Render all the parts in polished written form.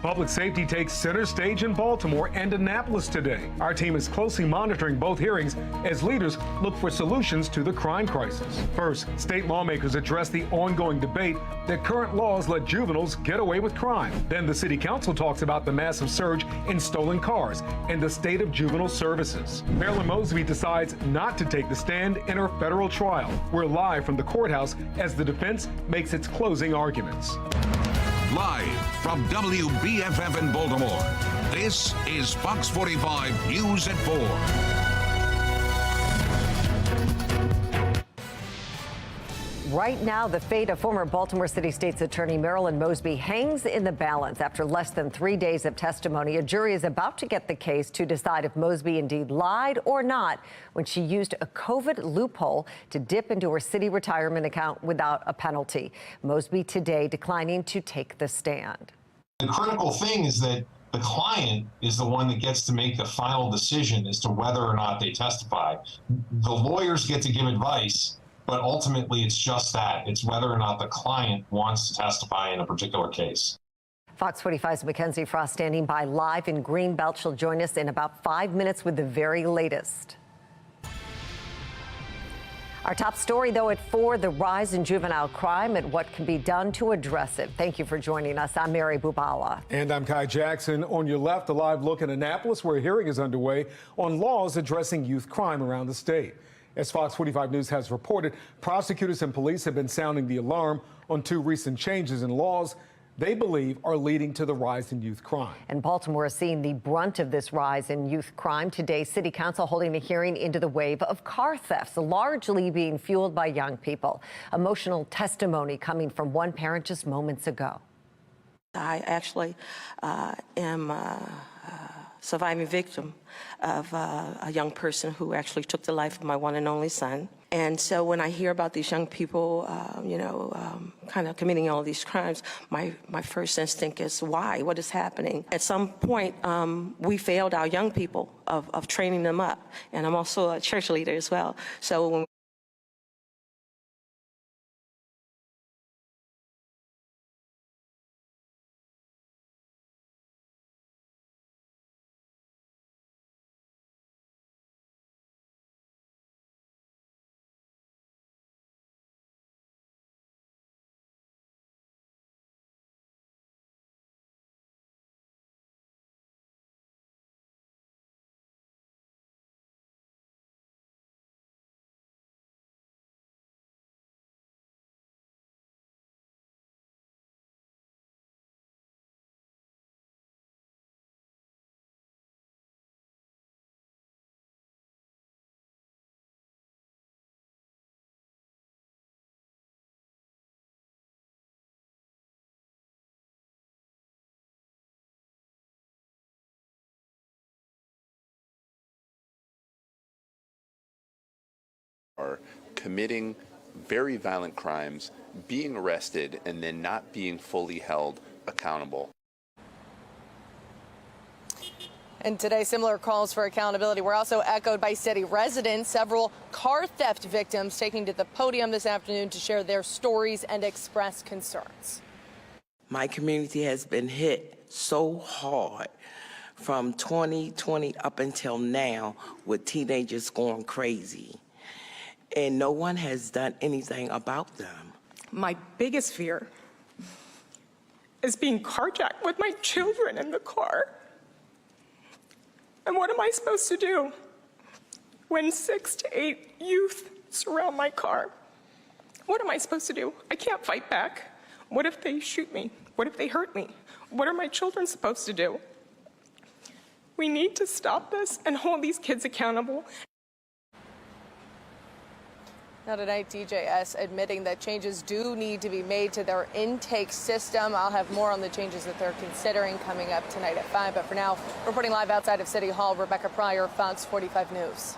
Public safety takes center stage in Baltimore and Annapolis today. Our team is closely monitoring both hearings as leaders look for solutions to the crime crisis. First, state lawmakers address the ongoing debate that current laws let juveniles get away with crime. Then the city council talks about the massive surge in stolen cars and the state of juvenile services. Marilyn Mosby decides not to take the stand in her federal trial. We're live from the courthouse as the defense makes its closing arguments. Live from WBFF in Baltimore, this is Fox 45 News at 4. Right now, the fate of former Baltimore City State's Attorney Marilyn Mosby hangs in the balance. After less than 3 days of testimony, a jury is about to get the case to decide if Mosby indeed lied or not when she used a COVID loophole to dip into her city retirement account without a penalty. Mosby today declining to take the stand. The critical thing is that the client is the one that gets to make the final decision as to whether or not they testify. The lawyers get to give advice, but ultimately it's just that. It's whether or not the client wants to testify in a particular case. Fox 45's Mackenzie Frost standing by live in Greenbelt. She'll join us in about 5 minutes with the very latest. Our top story, though, at 4, the rise in juvenile crime and what can be done to address it. Thank you for joining us. I'm Mary Bubala. And I'm Kai Jackson. On your left, a live look in Annapolis, where a hearing is underway on laws addressing youth crime around the state. As Fox 45 News has reported, prosecutors and police have been sounding the alarm on 2 recent changes in laws they believe are leading to the rise in youth crime. And Baltimore is seeing the brunt of this rise in youth crime. Today, City Council holding a hearing into the wave of car thefts, largely being fueled by young people. Emotional testimony coming from one parent just moments ago. I actually am surviving victim of a young person who actually took the life of my one and only son. And so when I hear about these young people, kind of committing all these crimes, my first instinct is why? What is happening? At some point, we failed our young people of training them up. And I'm also a church leader as well. So when are committing very violent crimes, being arrested, and then not being fully held accountable. And today, similar calls for accountability were also echoed by city residents. Several car theft victims taking to the podium this afternoon to share their stories and express concerns. My community has been hit so hard from 2020 up until now with teenagers going crazy. And no one has done anything about them. My biggest fear is being carjacked with my children in the car. And what am I supposed to do when 6 to 8 youth surround my car? What am I supposed to do? I can't fight back. What if they shoot me? What if they hurt me? What are my children supposed to do? We need to stop this and hold these kids accountable. Now tonight, DJS admitting that changes do need to be made to their intake system. I'll have more on the changes that they're considering coming up tonight at 5. But for now, reporting live outside of City Hall, Rebecca Pryor, Fox 45 News.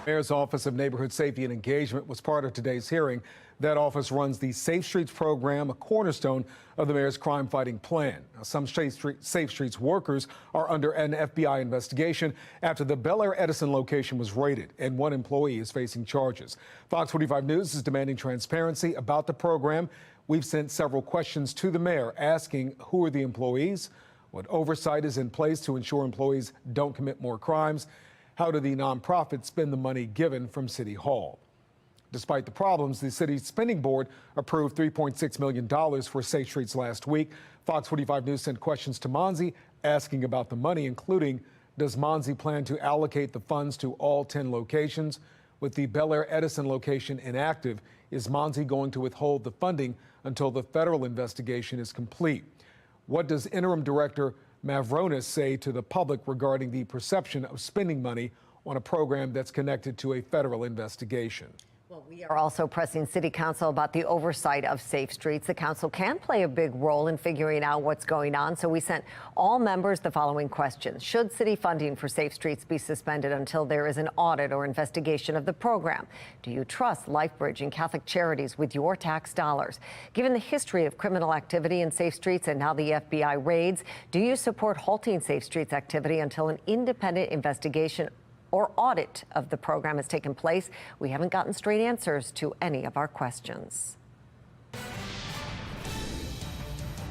Mayor's Office of Neighborhood Safety and Engagement was part of today's hearing. That office runs the Safe Streets program, a cornerstone of the mayor's crime-fighting plan. Now, some Safe Streets workers are under an FBI investigation after the Bel Air Edison location was raided, and one employee is facing charges. Fox 45 News is demanding transparency about the program. We've sent several questions to the mayor asking who are the employees, what oversight is in place to ensure employees don't commit more crimes, how do the nonprofits spend the money given from City Hall. Despite the problems, the city's spending board approved $3.6 million for Safe Streets last week. Fox 45 News sent questions to Mosby asking about the money, including does Mosby plan to allocate the funds to all 10 locations? With the Bel Air Edison location inactive, is Mosby going to withhold the funding until the federal investigation is complete? What does interim director Mavronis say to the public regarding the perception of spending money on a program that's connected to a federal investigation? Well, we are also pressing City Council about the oversight of Safe Streets. The council can play a big role in figuring out what's going on. So we sent all members the following questions. Should city funding for Safe Streets be suspended until there is an audit or investigation of the program? Do you trust LifeBridge and Catholic Charities with your tax dollars? Given the history of criminal activity in Safe Streets and now the FBI raids, do you support halting Safe Streets activity until an independent investigation or audit of the program has taken place? We haven't gotten straight answers to any of our questions.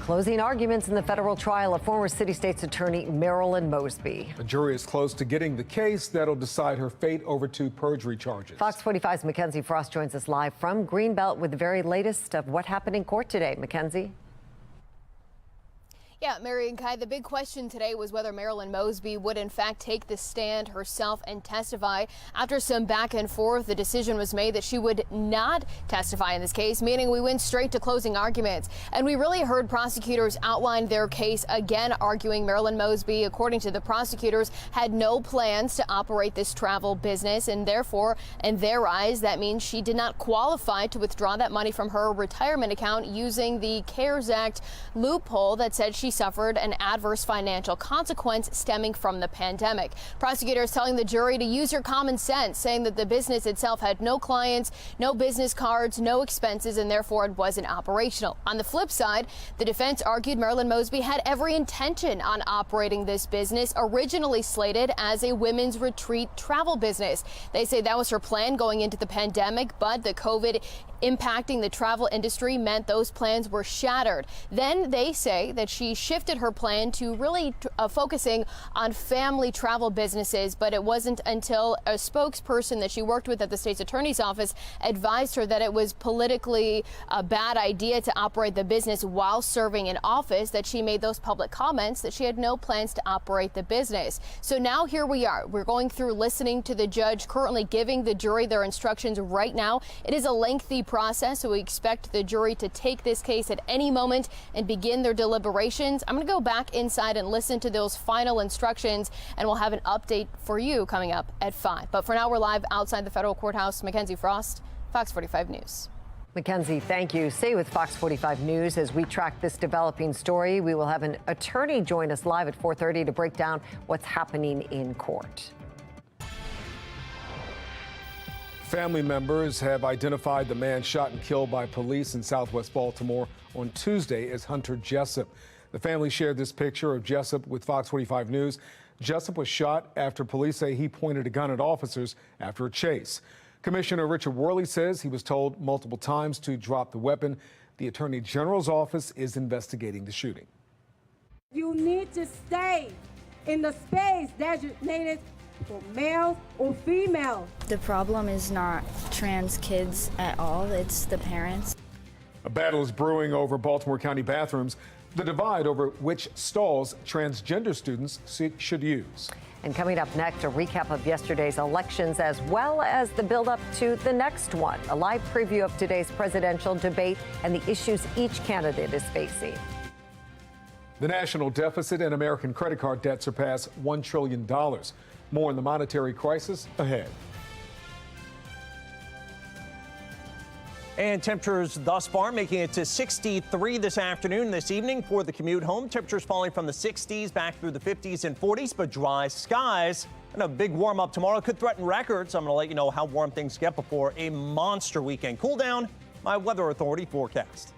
Closing arguments in the federal trial of former city state's attorney Marilyn Mosby. A jury is close to getting the case that'll decide her fate over 2 perjury charges. Fox 45's Mackenzie Frost joins us live from Greenbelt with the very latest of what happened in court today. Mackenzie. Yeah, Mary and Kai, the big question today was whether Marilyn Mosby would in fact take the stand herself and testify. After some back and forth, the decision was made that she would not testify in this case, meaning we went straight to closing arguments. And we really heard prosecutors outline their case again, arguing Marilyn Mosby, according to the prosecutors, had no plans to operate this travel business, and therefore, in their eyes, that means she did not qualify to withdraw that money from her retirement account using the CARES Act loophole that said she suffered an adverse financial consequence stemming from the pandemic. Prosecutors telling the jury to use your common sense, saying that the business itself had no clients, no business cards, no expenses, and therefore it wasn't operational. On the flip side, the defense argued Marilyn Mosby had every intention on operating this business, originally slated as a women's retreat travel business. They say that was her plan going into the pandemic, but the COVID impacting the travel industry meant those plans were shattered. Then they say that she shifted her plan to really focusing on family travel businesses, but it wasn't until a spokesperson that she worked with at the state's attorney's office advised her that it was politically a bad idea to operate the business while serving in office that she made those public comments that she had no plans to operate the business. So now here we are. We're going through listening to the judge, currently giving the jury their instructions right now. It is a lengthy process, so we expect the jury to take this case at any moment and begin their deliberations. I'm going to go back inside and listen to those final instructions, and we'll have an update for you coming up at 5. But for now, we're live outside the federal courthouse. Mackenzie Frost, Fox 45 News. Mackenzie, thank you. Stay with Fox 45 News as we track this developing story. We will have an attorney join us live at 4:30 to break down what's happening in court. Family members have identified the man shot and killed by police in Southwest Baltimore on Tuesday as Hunter Jessup. The family shared this picture of Jessup with Fox 45 News. Jessup was shot after police say he pointed a gun at officers after a chase. Commissioner Richard Worley says he was told multiple times to drop the weapon. The Attorney General's office is investigating the shooting. You need to stay in the space designated for males or females. The problem is not trans kids at all, it's the parents. A battle is brewing over Baltimore County bathrooms, the divide over which stalls transgender students should use. And coming up next, a recap of yesterday's elections as well as the build-up to the next one. A live preview of today's presidential debate and the issues each candidate is facing. The national deficit and American credit card debt surpass $1 trillion. More on the monetary crisis ahead. And temperatures thus far making it to 63 this afternoon. This evening for the commute home, temperatures falling from the 60s back through the 50s and 40s, but dry skies. And a big warm up tomorrow could threaten records. I'm going to let you know how warm things get before a monster weekend cool down. My Weather Authority forecast.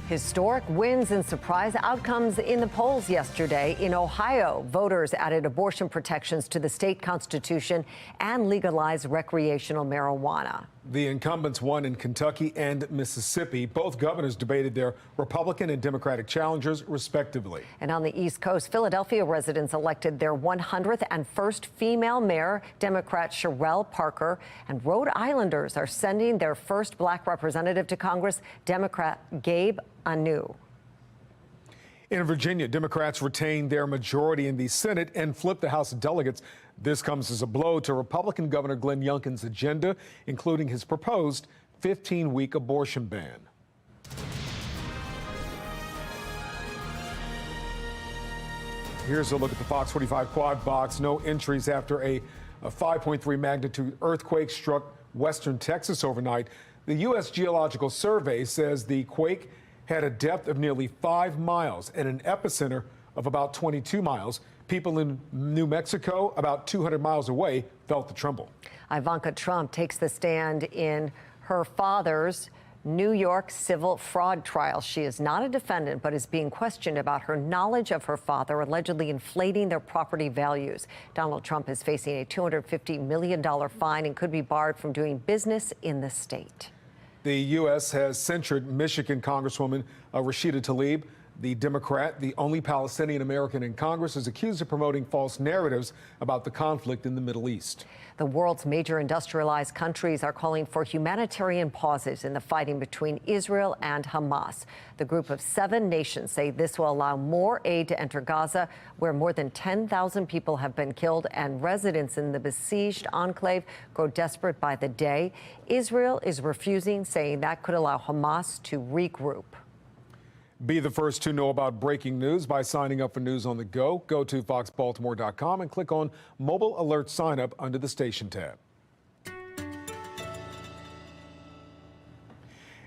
Historic wins and surprise outcomes in the polls yesterday. In Ohio, voters added abortion protections to the state constitution and legalized recreational marijuana. The incumbents won in Kentucky and Mississippi. Both governors debated their Republican and Democratic challengers, respectively. And on the East Coast, Philadelphia residents elected their 100th and first female mayor, Democrat Sherelle Parker. And Rhode Islanders are sending their first black representative to Congress, Democrat Gabe Anu. In Virginia, Democrats retained their majority in the Senate and flipped the House of Delegates. This comes as a blow to Republican Governor Glenn Youngkin's agenda, including his proposed 15-week abortion ban. Here's a look at the Fox 45 quad box. No entries after a 5.3 magnitude earthquake struck western Texas overnight. The U.S. Geological Survey says the quake had a depth of nearly 5 miles and an epicenter of about 22 miles. People in New Mexico, about 200 miles away, felt the tremble. Ivanka Trump takes the stand in her father's New York civil fraud trial. She is not a defendant, but is being questioned about her knowledge of her father allegedly inflating their property values. Donald Trump is facing a $250 million fine and could be barred from doing business in the state. The U.S. has censured Michigan Congresswoman Rashida Tlaib. The Democrat, the only Palestinian American in Congress, is accused of promoting false narratives about the conflict in the Middle East. The world's major industrialized countries are calling for humanitarian pauses in the fighting between Israel and Hamas. The group of 7 nations say this will allow more aid to enter Gaza, where more than 10,000 people have been killed and residents in the besieged enclave grow desperate by the day. Israel is refusing, saying that could allow Hamas to regroup. Be the first to know about breaking news by signing up for News on the Go. Go to foxbaltimore.com and click on Mobile Alert Sign Up under the Station tab.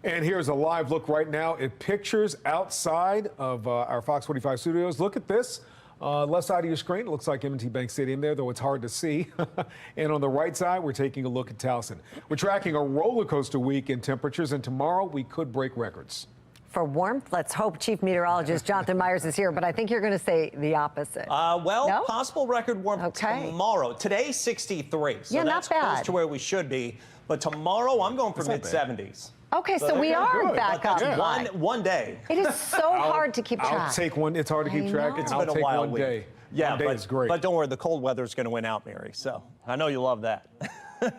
And here's a live look right now at pictures outside of our Fox 45 studios. Look at this. Left side of your screen, it looks like M&T Bank Stadium there, though it's hard to see. And on the right side, we're taking a look at Towson. We're tracking a roller coaster week in temperatures, and tomorrow we could break records. For warmth, let's hope Chief Meteorologist Jonathan Myers is here, but I think you're going to say the opposite. No? Possible record warmth tomorrow. Today, 63. So yeah, that's not bad. Close to where we should be. But tomorrow, I'm going for mid-70s. Okay, so we are back up. One day. It is so hard to keep track. I'll take one. It's hard to keep track. It's been a wild week. Day. Yeah, one day is great. But don't worry, the cold weather is going to win out, Mary. So I know you love that.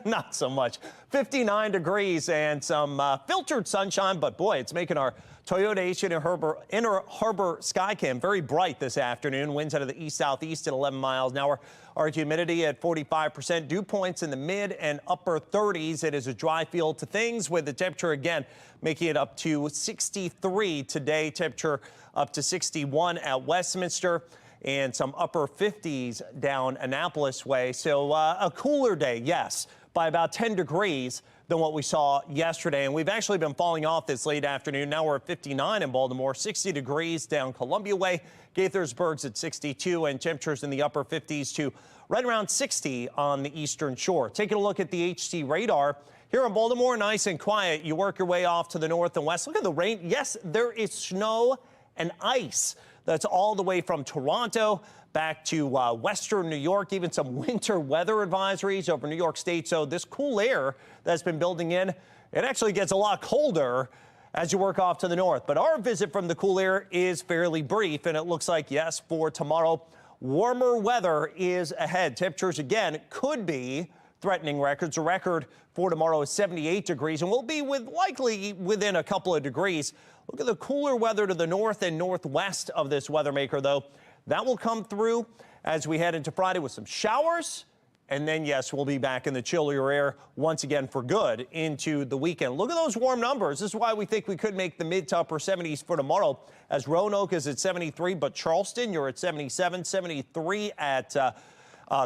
Not so much. 59 degrees and some filtered sunshine, but boy, it's making our Toyota Inner Harbor Skycam very bright this afternoon. Winds out of the east-southeast at 11 miles an hour. Our humidity at 45%. Dew points in the mid and upper 30s. It is a dry feel to things with the temperature again making it up to 63 today. Temperature up to 61 at Westminster and some upper 50s down Annapolis way. So a cooler day, yes, by about 10 degrees than what we saw yesterday. And we've actually been falling off this late afternoon. Now we're at 59 in Baltimore, 60 degrees down Columbia Way. Gaithersburg's at 62 and temperatures in the upper 50s to right around 60 on the eastern shore. Taking a look at the HT radar. Here in Baltimore, nice and quiet. You work your way off to the north and west. Look at the rain. Yes, there is snow and ice. That's all the way from Toronto back to western New York, even some winter weather advisories over New York State. So this cool air that's been building in, it actually gets a lot colder as you work off to the north. But our visit from the cool air is fairly brief, and it looks like, yes, for tomorrow, warmer weather is ahead. Temperatures, again, could be threatening records. A record for tomorrow is 78 degrees, and we'll be likely within a couple of degrees. Look at the cooler weather to the north and northwest of this weather maker, though. That will come through as we head into Friday with some showers. And then, yes, we'll be back in the chillier air once again for good into the weekend. Look at those warm numbers. This is why we think we could make the mid to upper 70s for tomorrow, as Roanoke is at 73, but Charleston, you're at 77, 73 at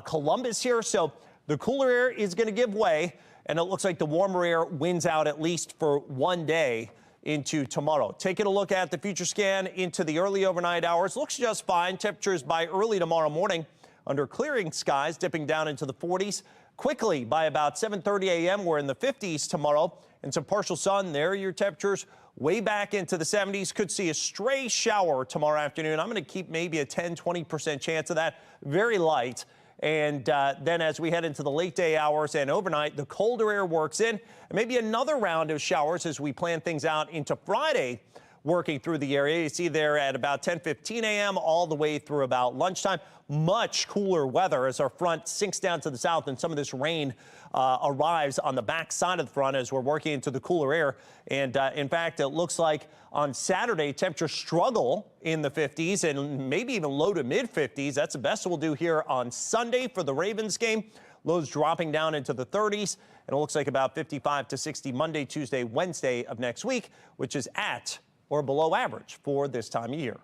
Columbus here. So the cooler air is going to give way, and it looks like the warmer air wins out at least for one day into tomorrow. Taking a look at the future scan into the early overnight hours. Looks just fine. Temperatures by early tomorrow morning under clearing skies, dipping down into the 40s. Quickly by about 7:30 a.m. we're in the 50s tomorrow. and some partial sun. There are your temperatures way back into the 70s. Could see a stray shower tomorrow afternoon. I'm going to keep maybe a 10-20% chance of that. Very light. And then as we head into the late day hours and overnight, the colder air works in. And maybe another round of showers as we plan things out into Friday, working through the area. You see there at about 10:15 a.m. all the way through about lunchtime. Much cooler weather as our front sinks down to the south and some of this rain arrives on the back side of the front as we're working into the cooler air. And in fact, it looks like on Saturday, temperatures struggle in the 50s and maybe even low to mid 50s. That's the best we'll do here on Sunday for the Ravens game. Lows dropping down into the 30s. And it looks like about 55 to 60 Monday, Tuesday, Wednesday of next week, which is at or below average for this time of year.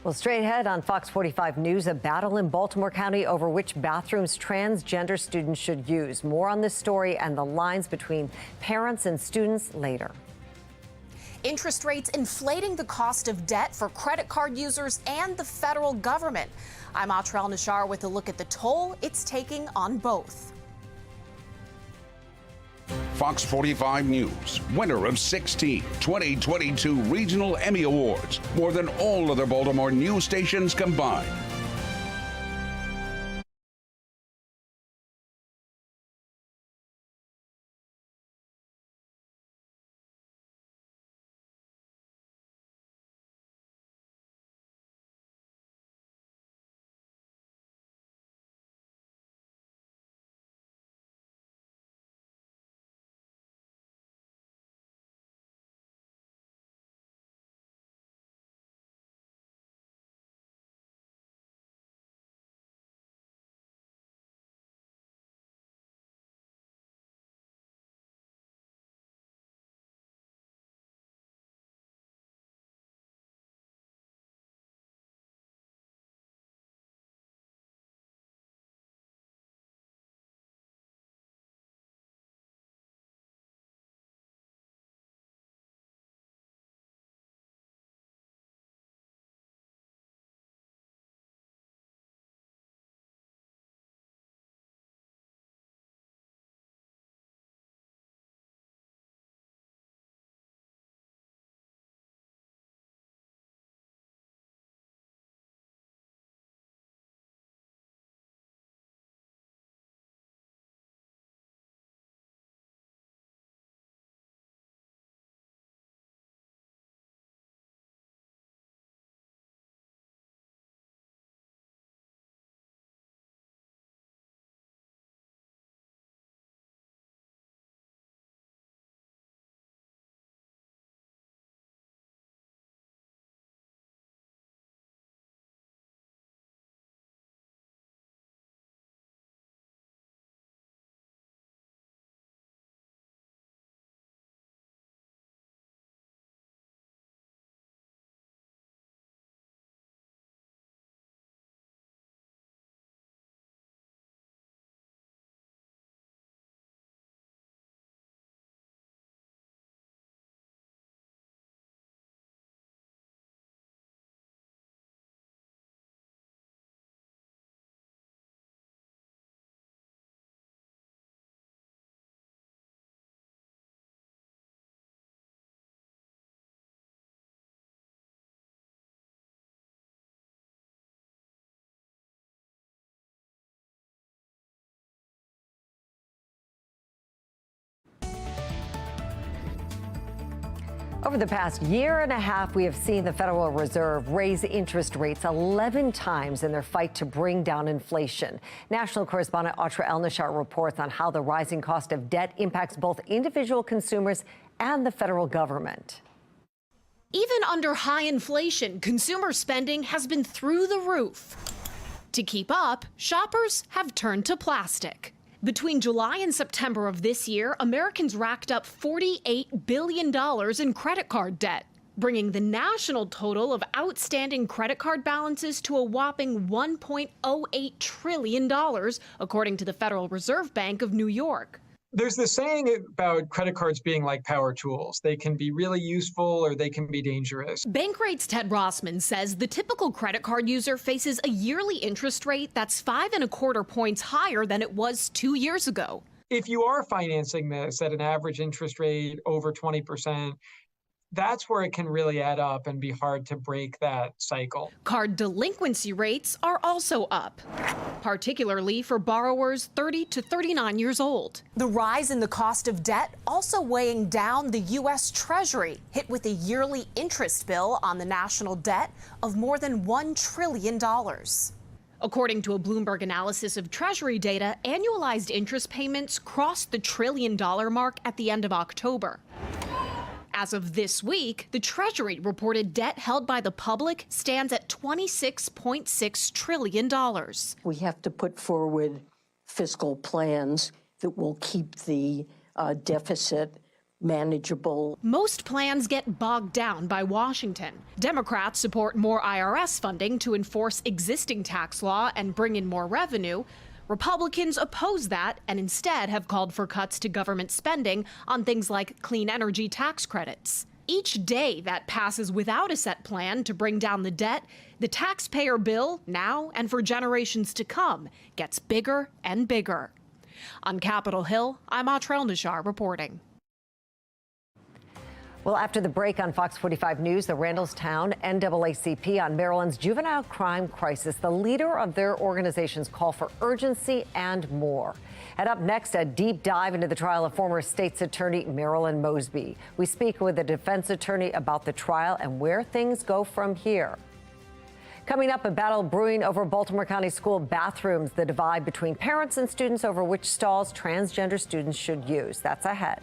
Well, straight ahead on Fox 45 News, a battle in Baltimore County over which bathrooms transgender students should use. More on this story and the lines between parents and students later. Interest rates inflating the cost of debt for credit card users and the federal government. I'm Atrel Nashar with a look at the toll it's taking on both. Fox 45 News, winner of 16 2022 Regional Emmy Awards, more than all other Baltimore news stations combined. Over the past year and a half, we have seen the Federal Reserve raise interest rates 11 times in their fight to bring down inflation. National correspondent Atrel Nashar reports on how the rising cost of debt impacts both individual consumers and the federal government. Even under high inflation, consumer spending has been through the roof. To keep up, shoppers have turned to plastic. Between July and September of this year, Americans racked up $48 billion in credit card debt, bringing the national total of outstanding credit card balances to a whopping $1.08 trillion, according to the Federal Reserve Bank of New York. There's this saying about credit cards being like power tools. They can be really useful or they can be dangerous. Bankrate's Ted Rossman says the typical credit card user faces a yearly interest rate that's 5.25 points higher than it was 2 years ago. if you are financing this at an average interest rate over 20%, that's where it can really add up and be hard to break that cycle. Card delinquency rates are also up, particularly for borrowers 30 to 39 years old. The rise in the cost of debt also weighing down the U.S. Treasury, hit with a yearly interest bill on the national debt of more than $1 trillion. According to a Bloomberg analysis of Treasury data, annualized interest payments crossed the $1 trillion mark at the end of October. As of this week, the Treasury reported debt held by the public stands at $26.6 trillion. We have to put forward fiscal plans that will keep the deficit manageable. Most plans get bogged down by Washington. Democrats support more IRS funding to enforce existing tax law and bring in more revenue. Republicans oppose that and instead have called for cuts to government spending on things like clean energy tax credits. Each day that passes without a set plan to bring down the debt, the taxpayer bill, now and for generations to come, gets bigger and bigger. On Capitol Hill, I'm Atrell Nishar reporting. Well, after the break on Fox 45 News, the Randallstown NAACP on Maryland's juvenile crime crisis, the leader of their organization's call for urgency and more. And up next, a deep dive into the trial of former state's attorney Marilyn Mosby. We speak with a defense attorney about the trial and where things go from here. Coming up, a battle brewing over Baltimore County school bathrooms, the divide between parents and students over which stalls transgender students should use. That's ahead.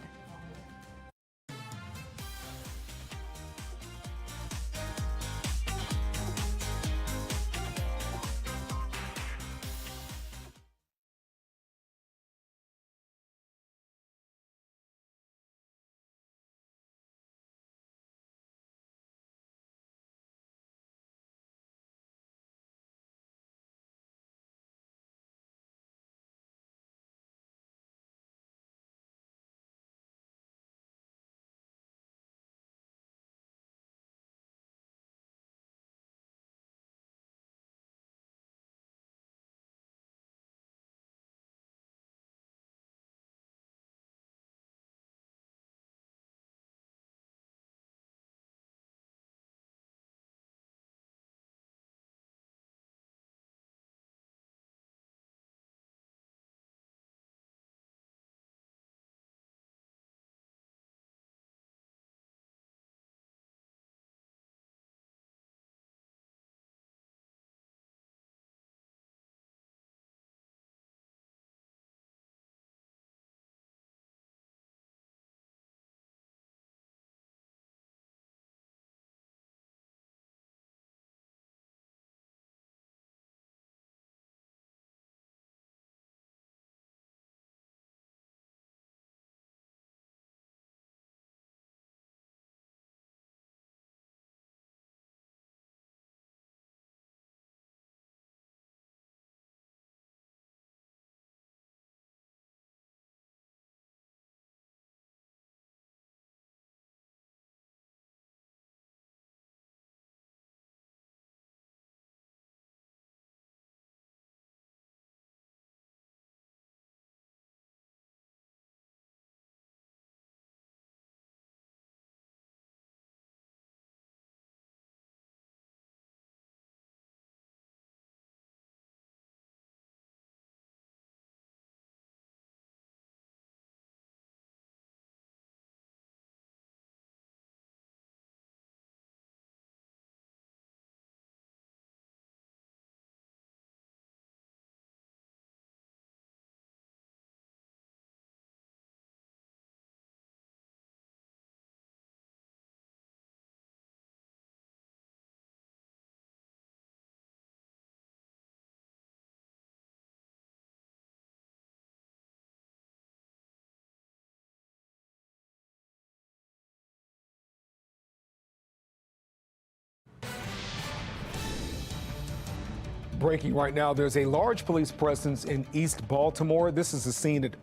Breaking right now, there's a large police presence in East Baltimore. This is the scene at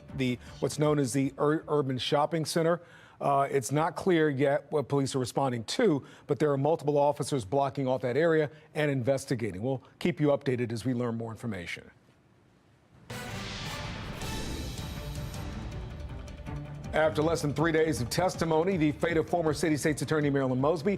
what's known as the Urban Shopping Center. It's not clear yet what police are responding to, but there are multiple officers blocking off that area and investigating. We'll keep you updated as we learn more information. After less than 3 days of testimony, the fate of former City State's Attorney Marilyn Mosby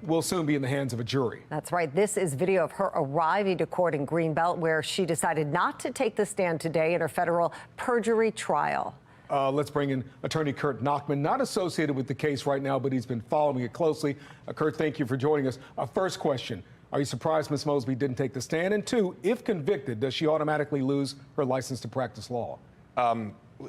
will soon be in the hands of a jury. That's right. This is video of her arriving to court in Greenbelt, where she decided not to take the stand today in her federal perjury trial. Let's bring in attorney Kurt Nachman, not associated with the case right now, but he's been following it closely. Kurt, thank you for joining us. First question, are you surprised Ms. Mosby didn't take the stand? And two, if convicted, does she automatically lose her license to practice law?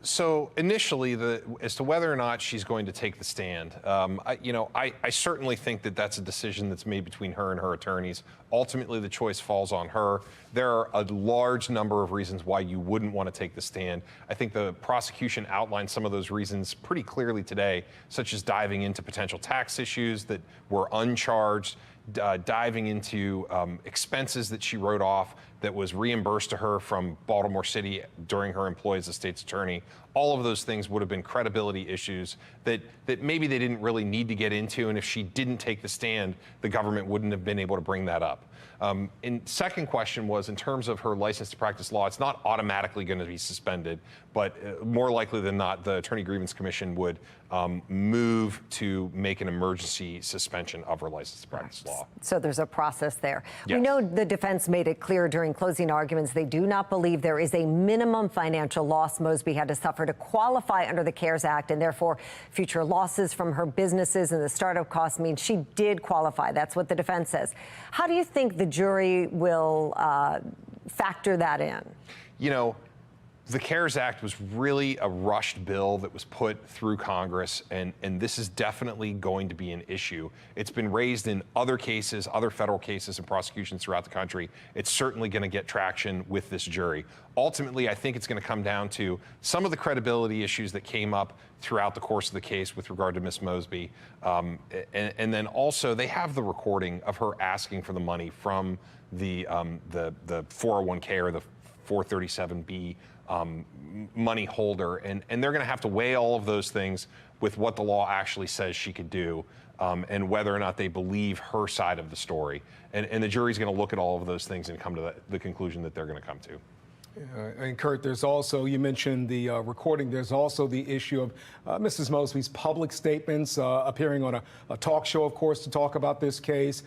So initially, as to whether or not she's going to take the stand, I certainly think that that's a decision that's made between her and her attorneys. Ultimately, the choice falls on her. There are a large number of reasons why you wouldn't want to take the stand. I think the prosecution outlined some of those reasons pretty clearly today, such as diving into potential tax issues that were uncharged, diving into expenses that she wrote off that was reimbursed to her from Baltimore City during her employ as a state's attorney. All of those things would have been credibility issues that maybe they didn't really need to get into, and if she didn't take the stand, the government wouldn't have been able to bring that up. And second question was, in terms of her license to practice law, it's not automatically going to be suspended, but more likely than not, the Attorney Grievance Commission would move to make an emergency suspension of her license to practice law. So there's a process there. Yes. We know the defense made it clear during closing arguments they do not believe there is a minimum financial loss Mosby had to suffer to qualify under the CARES Act, and therefore future losses from her businesses and the startup costs mean she did qualify. That's what the defense says. How do you think the jury will factor that in? You know, the CARES Act was really a rushed bill that was put through Congress, and this is definitely going to be an issue. It's been raised in other cases, other federal cases and prosecutions throughout the country. It's certainly going to get traction with this jury. Ultimately, I think it's going to come down to some of the credibility issues that came up throughout the course of the case with regard to Ms. Mosby. And then also, they have the recording of her asking for the money from the 401k or the 437B money holder, and they're going to have to weigh all of those things with what the law actually says she could do, and whether or not they believe her side of the story. And the jury's going to look at all of those things and come to the conclusion that they're going to come to. And Kurt, there's also, you mentioned the recording, there's also the issue of Mrs. Mosby's public statements, appearing on a talk show, of course, to talk about this case,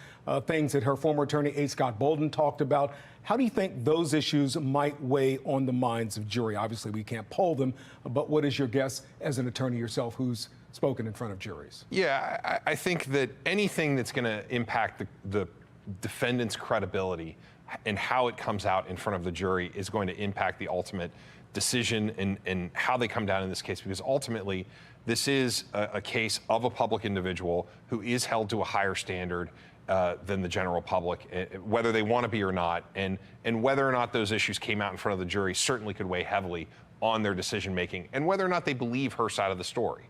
things that her former attorney, A. Scott Bolden, talked about. How do you think those issues might weigh on the minds of jury? Obviously, we can't poll them, but what is your guess as an attorney yourself who's spoken in front of juries? Yeah, I think that anything that's going to impact the defendant's credibility and how it comes out in front of the jury is going to impact the ultimate decision and how they come down in this case, because ultimately this is a case of a public individual who is held to a higher standard than the general public, whether they want to be or not, and whether or not those issues came out in front of the jury certainly could weigh heavily on their decision making and whether or not they believe her side of the story.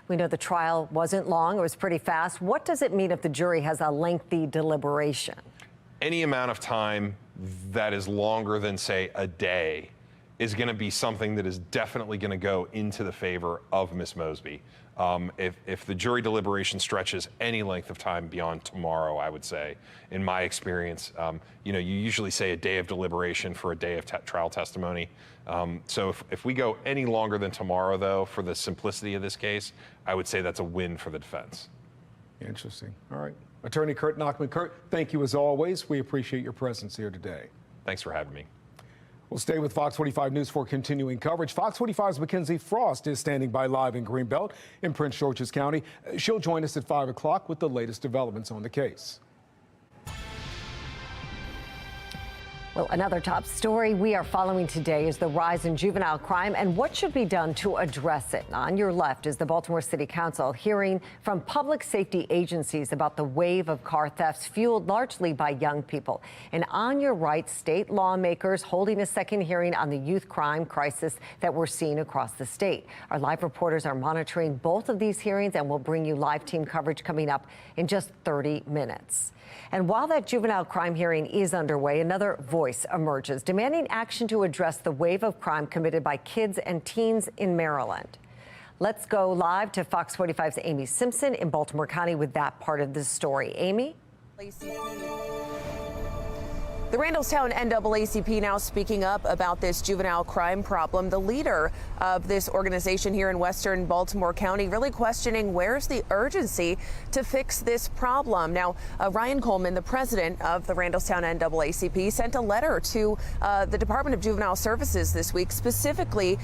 We know the trial wasn't long, it was pretty fast. What does it mean if the jury has a lengthy deliberation? Any amount of time that is longer than, say, a day is going to be something that is definitely going to go into the favor of Ms. Mosby. If the jury deliberation stretches any length of time beyond tomorrow, I would say, in my experience, you usually say a day of deliberation for a day of trial testimony. So if we go any longer than tomorrow, though, for the simplicity of this case, I would say that's a win for the defense. Interesting. All right. Attorney Kurt Nachman. Kurt, thank you as always. We appreciate your presence here today. Thanks for having me. We'll stay with Fox 45 News for continuing coverage. Fox 45's Mackenzie Frost is standing by live in Greenbelt in Prince George's County. She'll join us at 5 o'clock with the latest developments on the case. Well, another top story we are following today is the rise in juvenile crime and what should be done to address it. On your left is the Baltimore City Council hearing from public safety agencies about the wave of car thefts fueled largely by young people. And on your right, state lawmakers holding a second hearing on the youth crime crisis that we're seeing across the state. Our live reporters are monitoring both of these hearings, and we'll bring you live team coverage coming up in just 30 minutes. And while that juvenile crime hearing is underway, another voice emerges demanding action to address the wave of crime committed by kids and teens in Maryland. Let's go live to Fox 45's Amy Simpson in Baltimore County with that part of the story. Amy? The Randallstown NAACP now speaking up about this juvenile crime problem. The leader of this organization here in Western Baltimore County really questioning where's the urgency to fix this problem. Now, Ryan Coleman, the president of the Randallstown NAACP, sent a letter to the Department of Juvenile Services this week, specifically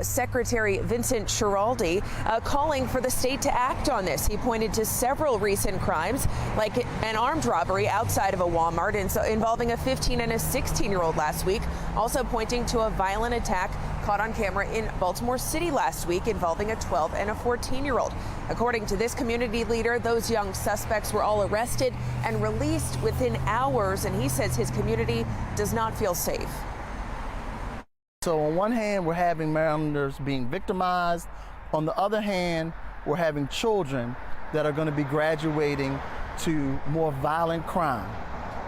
Secretary Vincent Schiraldi, calling for the state to act on this. He pointed to several recent crimes, like an armed robbery outside of a Walmart involving a 15 and a 16-year-old last week, also pointing to a violent attack caught on camera in Baltimore City last week involving a 12 and a 14-year-old. According to this community leader, those young suspects were all arrested and released within hours, and he says his community does not feel safe. So on one hand, we're having Marylanders being victimized. On the other hand, we're having children that are going to be graduating to more violent crime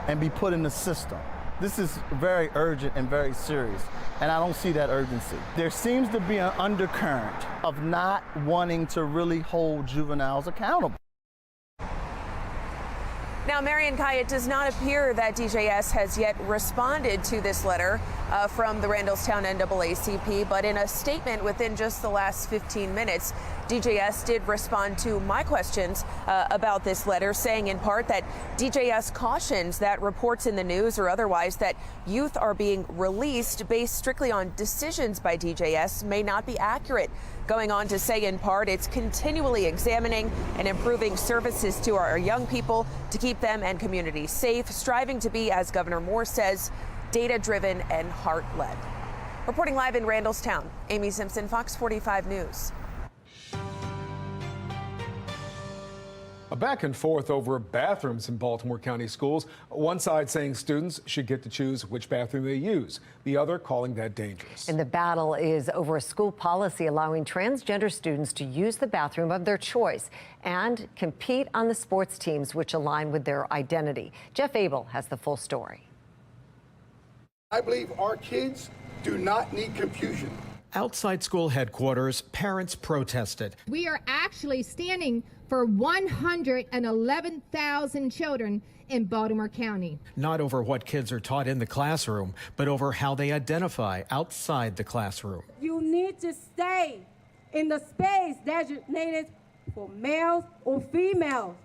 and be put in the system. This is very urgent and very serious, and I don't see that urgency. There seems to be an undercurrent of not wanting to really hold juveniles accountable. Now, Marion Kai, it does not appear that DJS has yet responded to this letter from the Randallstown NAACP, but in a statement within just the last 15 minutes, DJS did respond to my questions about this letter, saying in part that DJS cautions that reports in the news or otherwise that youth are being released based strictly on decisions by DJS may not be accurate. Going on to say in part it's continually examining and improving services to our young people to keep them and communities safe, striving to be, as Governor Moore says, data-driven and heart-led. Reporting live in Randallstown, Amy Simpson, Fox 45 News. A back and forth over bathrooms in Baltimore County schools. One side saying students should get to choose which bathroom they use. The other calling that dangerous. And the battle is over a school policy allowing transgender students to use the bathroom of their choice and compete on the sports teams which align with their identity. Jeff Abel has the full story. I believe our kids do not need confusion. Outside school headquarters, parents protested. We are actually standing for 111,000 children in Baltimore County. Not over what kids are taught in the classroom, but over how they identify outside the classroom. You need to stay in the space designated for males or females.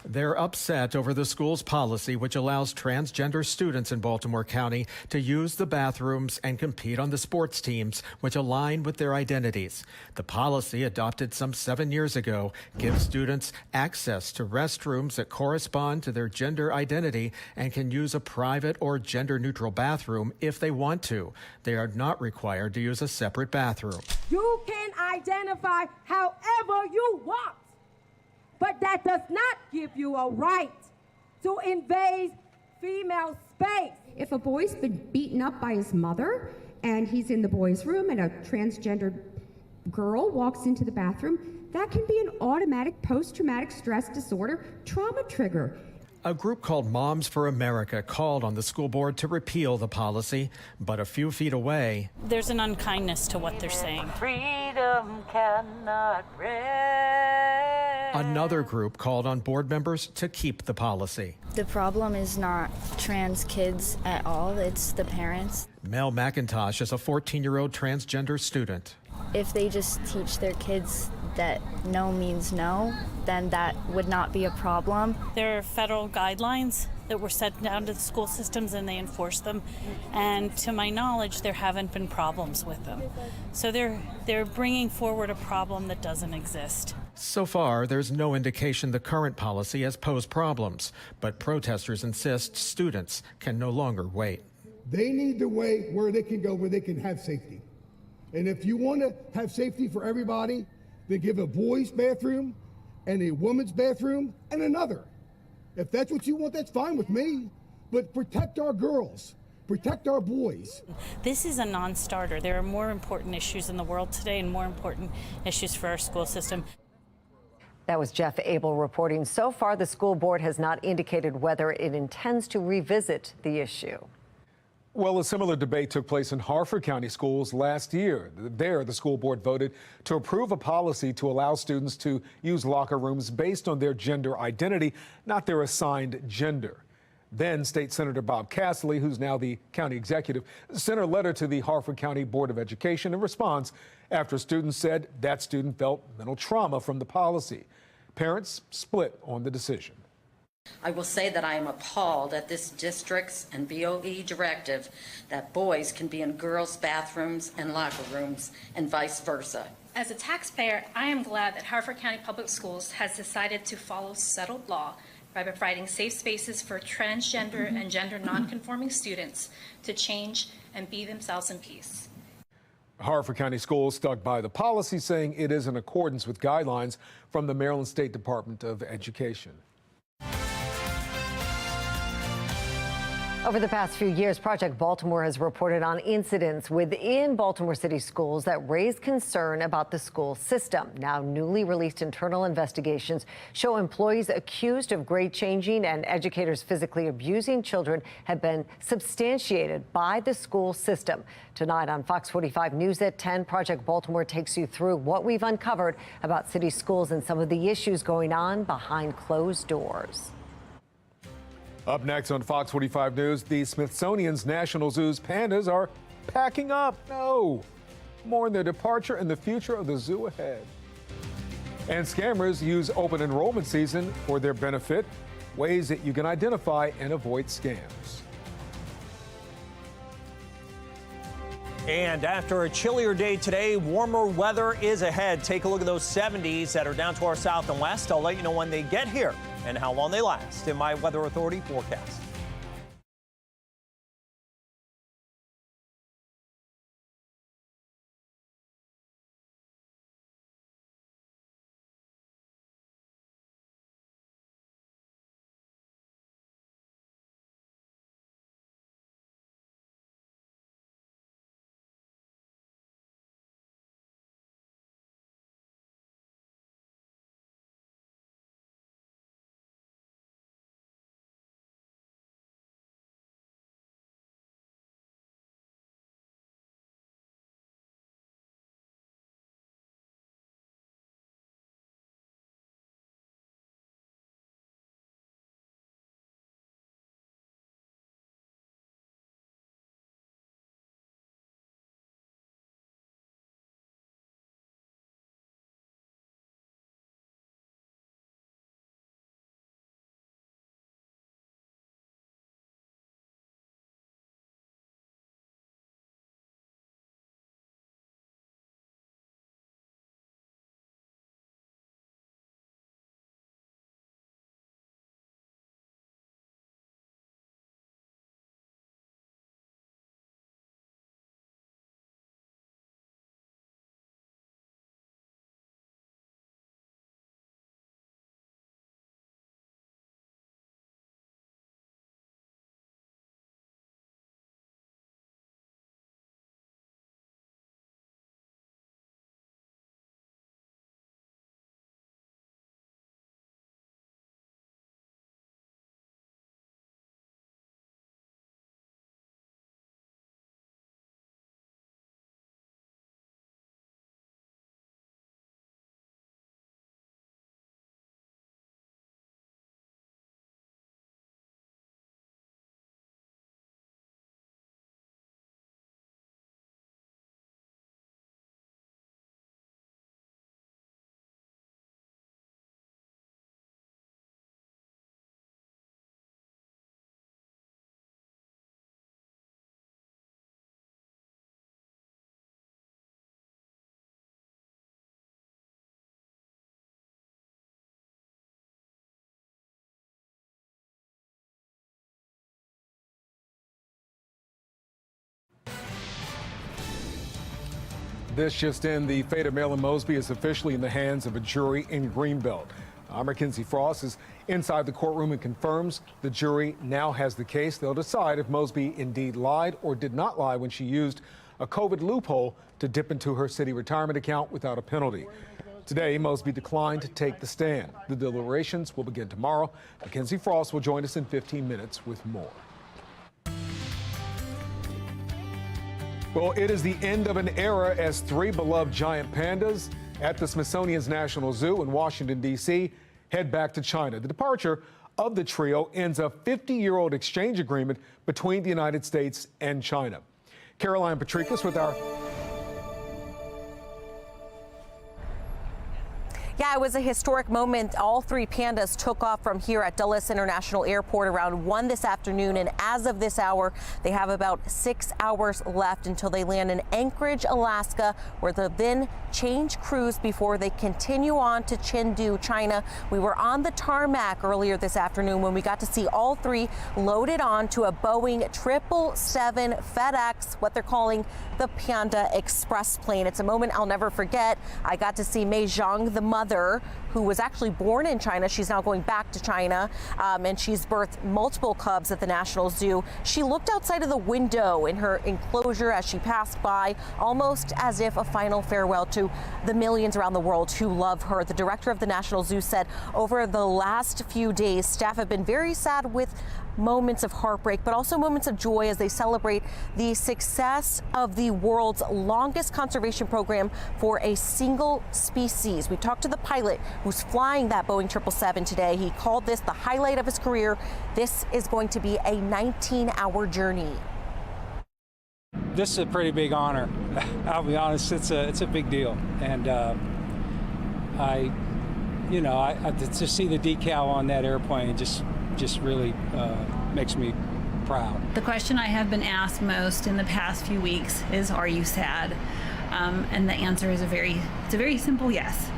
They're upset over the school's policy, which allows transgender students in Baltimore County to use the bathrooms and compete on the sports teams, which align with their identities. The policy, adopted some 7 years ago, gives students access to restrooms that correspond to their gender identity and can use a private or gender-neutral bathroom if they want to. They are not required to use a separate bathroom. You can identify however you want, but that does not give you a right to invade female space. If a boy's been beaten up by his mother and he's in the boys' room and a transgender girl walks into the bathroom, that can be an automatic post-traumatic stress disorder trauma trigger. A group called Moms for America called on the school board to repeal the policy, but a few feet away, there's an unkindness to what they're saying. Freedom cannot rest. Another group called on board members to keep the policy. The problem is not trans kids at all, it's the parents. Mel McIntosh is a 14-year-old transgender student. If they just teach their kids that no means no, then that would not be a problem. There are federal guidelines that were set down to the school systems and they enforce them. And to my knowledge, there haven't been problems with them. So they're bringing forward a problem that doesn't exist. So far, there's no indication the current policy has posed problems, but protesters insist students can no longer wait. They need to wait where they can go, where they can have safety. And if you want to have safety for everybody, then give a boys' bathroom and a woman's bathroom and another. If that's what you want, that's fine with me. But protect our girls, protect our boys. This is a non-starter. There are more important issues in the world today and more important issues for our school system. That was Jeff Abel reporting. So far, the school board has not indicated whether it intends to revisit the issue. Well, a similar debate took place in Harford County schools last year. There, the school board voted to approve a policy to allow students to use locker rooms based on their gender identity, not their assigned gender. Then State Senator Bob Castley, who's now the county executive, sent a letter to the Harford County Board of Education in response after students said that student felt mental trauma from the policy. Parents split on the decision. I will say that I am appalled at this district's and BOE directive that boys can be in girls' bathrooms and locker rooms and vice versa. As a taxpayer, I am glad that Harford County Public Schools has decided to follow settled law by providing safe spaces for transgender and gender nonconforming students to change and be themselves in peace. Harford County Schools stuck by the policy, saying it is in accordance with guidelines from the Maryland State Department of Education. Over the past few years, Project Baltimore has reported on incidents within Baltimore City schools that raise concern about the school system. Now, newly released internal investigations show employees accused of grade changing and educators physically abusing children have been substantiated by the school system. Tonight on Fox 45 News at 10, Project Baltimore takes you through what we've uncovered about city schools and some of the issues going on behind closed doors. Up next on Fox 45 News, the Smithsonian's National Zoo's pandas are packing up. No. More on their departure and the future of the zoo ahead. And scammers use open enrollment season for their benefit. Ways that you can identify and avoid scams. And after a chillier day today, warmer weather is ahead. Take a look at those 70s that are down to our south and west. I'll let you know when they get here and how long they last in my Weather Authority forecast. This just in, the fate of Marilyn Mosby is officially in the hands of a jury in Greenbelt. Our Mackenzie Frost is inside the courtroom and confirms the jury now has the case. They'll decide if Mosby indeed lied or did not lie when she used a COVID loophole to dip into her city retirement account without a penalty. Today, Mosby declined to take the stand. The deliberations will begin tomorrow. Mackenzie Frost will join us in 15 minutes with more. Well, it is the end of an era as three beloved giant pandas at the Smithsonian's National Zoo in Washington, D.C. head back to China. The departure of the trio ends a 50-year-old exchange agreement between the United States and China. Caroline Patricus with our... Yeah, it was a historic moment. All three pandas took off from here at Dulles International Airport around 1 this afternoon. And as of this hour, they have about 6 hours left until they land in Anchorage, Alaska, where they'll then change crews before they continue on to Chengdu, China. We were on the tarmac earlier this afternoon when we got to see all three loaded onto a Boeing 777 FedEx, what they're calling the Panda Express plane. It's a moment I'll never forget. I got to see Mei Zhang, the mother, who was actually born in China. She's now going back to China, and she's birthed multiple cubs at the National Zoo. She looked outside of the window in her enclosure as she passed by, almost as if a final farewell to the millions around the world who love her. The director of the National Zoo said over the last few days, staff have been very sad with moments of heartbreak, but also moments of joy as they celebrate the success of the world's longest conservation program for a single species. We talked to the pilot who's flying that Boeing 777 today. He called this the highlight of his career. This is going to be a 19-hour journey. This is a pretty big honor. I'll be honest, it's a big deal, and to see the decal on that airplane just really makes me proud. The question I have been asked most in the past few weeks is, are you sad? And the answer is it's a very simple yes.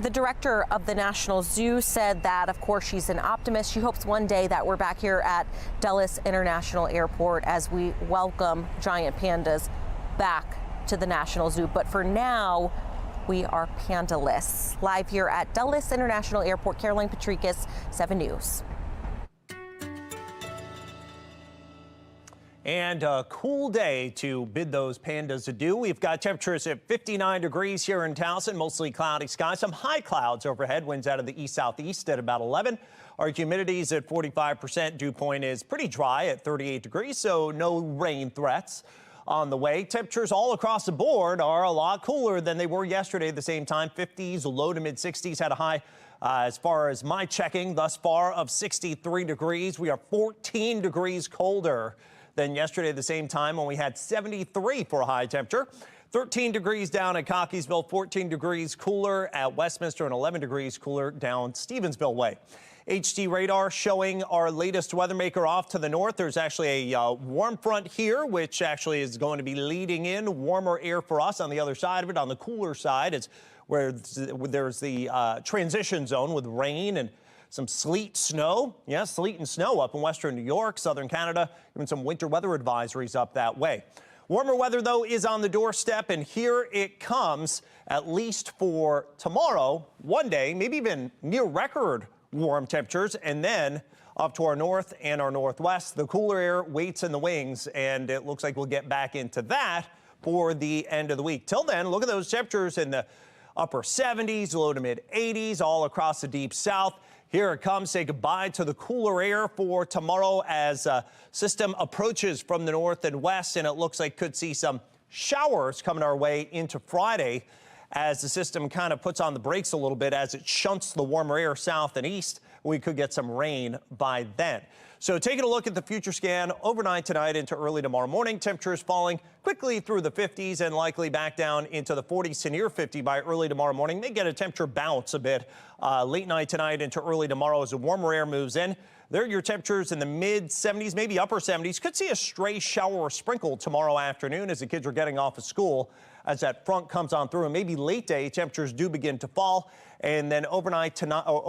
The director of the National Zoo said that, of course, she's an optimist. She hopes one day that we're back here at Dulles International Airport as we welcome giant pandas back to the National Zoo. But for now, we are pandaless. Live here at Dulles International Airport, Caroline Patricus, 7 News. And a cool day to bid those pandas adieu. We've got temperatures at 59 degrees here in Towson, mostly cloudy skies, some high clouds overhead, winds out of the east-southeast at about 11. Our humidity is at 45%. Dew point is pretty dry at 38 degrees, so no rain threats on the way. Temperatures all across the board are a lot cooler than they were yesterday at the same time. 50s, low to mid 60s, had a high as far as my checking thus far of 63 degrees. We are 14 degrees colder than yesterday at the same time when we had 73 for a high temperature. 13 degrees down at Cockeysville, 14 degrees cooler at Westminster, and 11 degrees cooler down Stevensville way. HD radar showing our latest weather maker off to the north. There's actually a warm front here, which actually is going to be leading in warmer air for us. On the other side of it, on the cooler side, is where there's the transition zone with rain and some sleet, snow. Yes, sleet and snow up in western New York, southern Canada, even some winter weather advisories up that way. Warmer weather, though, is on the doorstep, and here it comes, at least for tomorrow, one day, maybe even near record warm temperatures, and then up to our north and our northwest. The cooler air waits in the wings, and it looks like we'll get back into that for the end of the week. Till then, look at those temperatures in the upper 70s, low to mid 80s, all across the deep south. Here it comes. Say goodbye to the cooler air for tomorrow as a system approaches from the north and west, and it looks like could see some showers coming our way into Friday as the system kind of puts on the brakes a little bit as it shunts the warmer air south and east. We could get some rain by then. So taking a look at the future scan overnight tonight into early tomorrow morning, temperatures falling quickly through the 50s and likely back down into the 40s to near 50 by early tomorrow morning. May get a temperature bounce a bit late night tonight into early tomorrow as the warmer air moves in. There are your temperatures in the mid 70s, maybe upper 70s. Could see a stray shower or sprinkle tomorrow afternoon as the kids are getting off of school as that front comes on through, and maybe late day temperatures do begin to fall. And then overnight tomorrow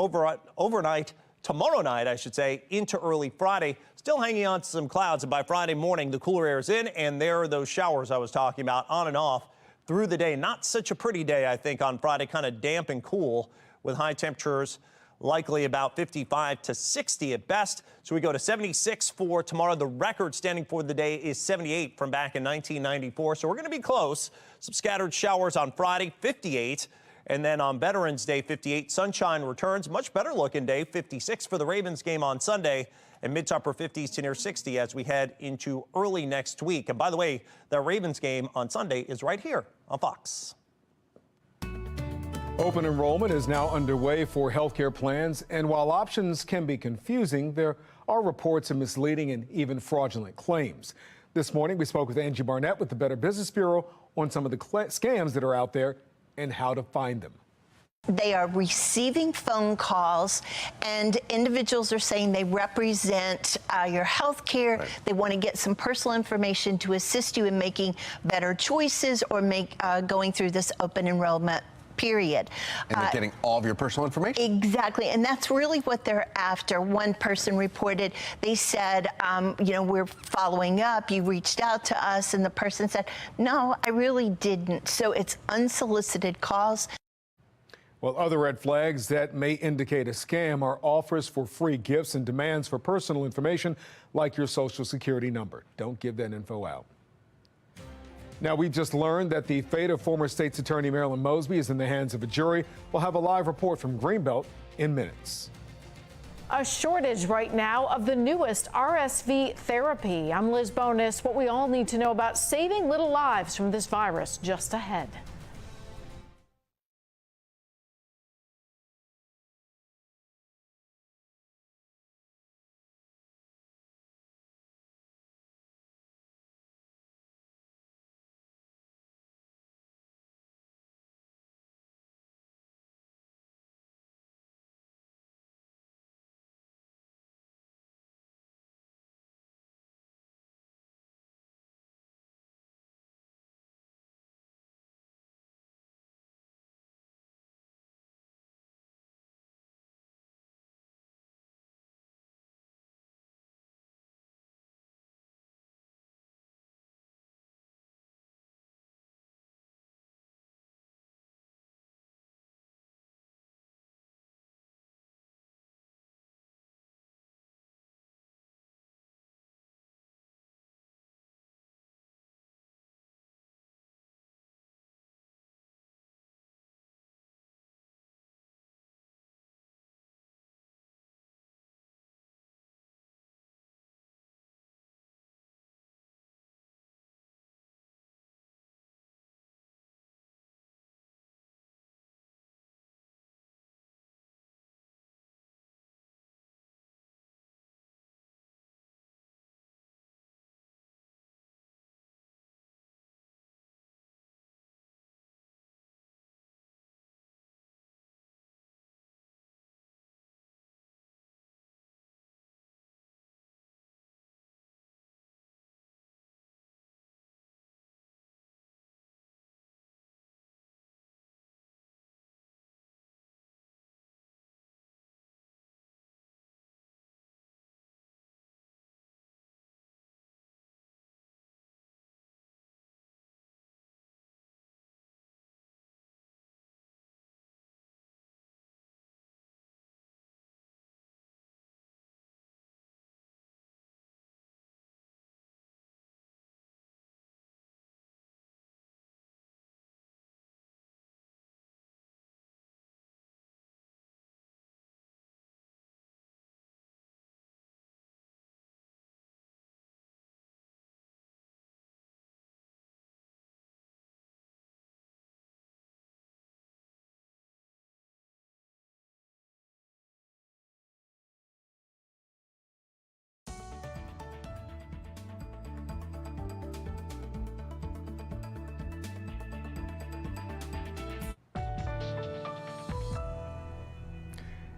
night, I should say, into early Friday, still hanging on to some clouds. And by Friday morning, the cooler air is in, and there are those showers I was talking about on and off through the day. Not such a pretty day, I think, on Friday, kind of damp and cool with high temperatures likely about 55 to 60 at best. So we go to 76 for tomorrow. The record standing for the day is 78 from back in 1994. So we're going to be close. Some scattered showers on Friday, 58. And then on Veterans Day, 58. Sunshine returns. Much better looking day, 56 for the Ravens game on Sunday, and mid to upper 50s to near 60 as we head into early next week. And by the way, the Ravens game on Sunday is right here on Fox. Open enrollment is now underway for healthcare plans, and while options can be confusing, there are reports of misleading and even fraudulent claims. This morning, we spoke with Angie Barnett with the Better Business Bureau on some of the scams that are out there and how to find them. They are receiving phone calls, and individuals are saying they represent your health care. Right. They want to get some personal information to assist you in making better choices or going through this open enrollment period. And they're getting all of your personal information? Exactly, and that's really what they're after. One person reported, they said, you know, we're following up, you reached out to us, and the person said, no, I really didn't. So it's unsolicited calls. Well, other red flags that may indicate a scam are offers for free gifts and demands for personal information like your Social Security number. Don't give that info out. Now, we've just learned that the fate of former State's Attorney Marilyn Mosby is in the hands of a jury. We'll have a live report from Greenbelt in minutes. A shortage right now of the newest RSV therapy. I'm Liz Bonus. What we all need to know about saving little lives from this virus just ahead.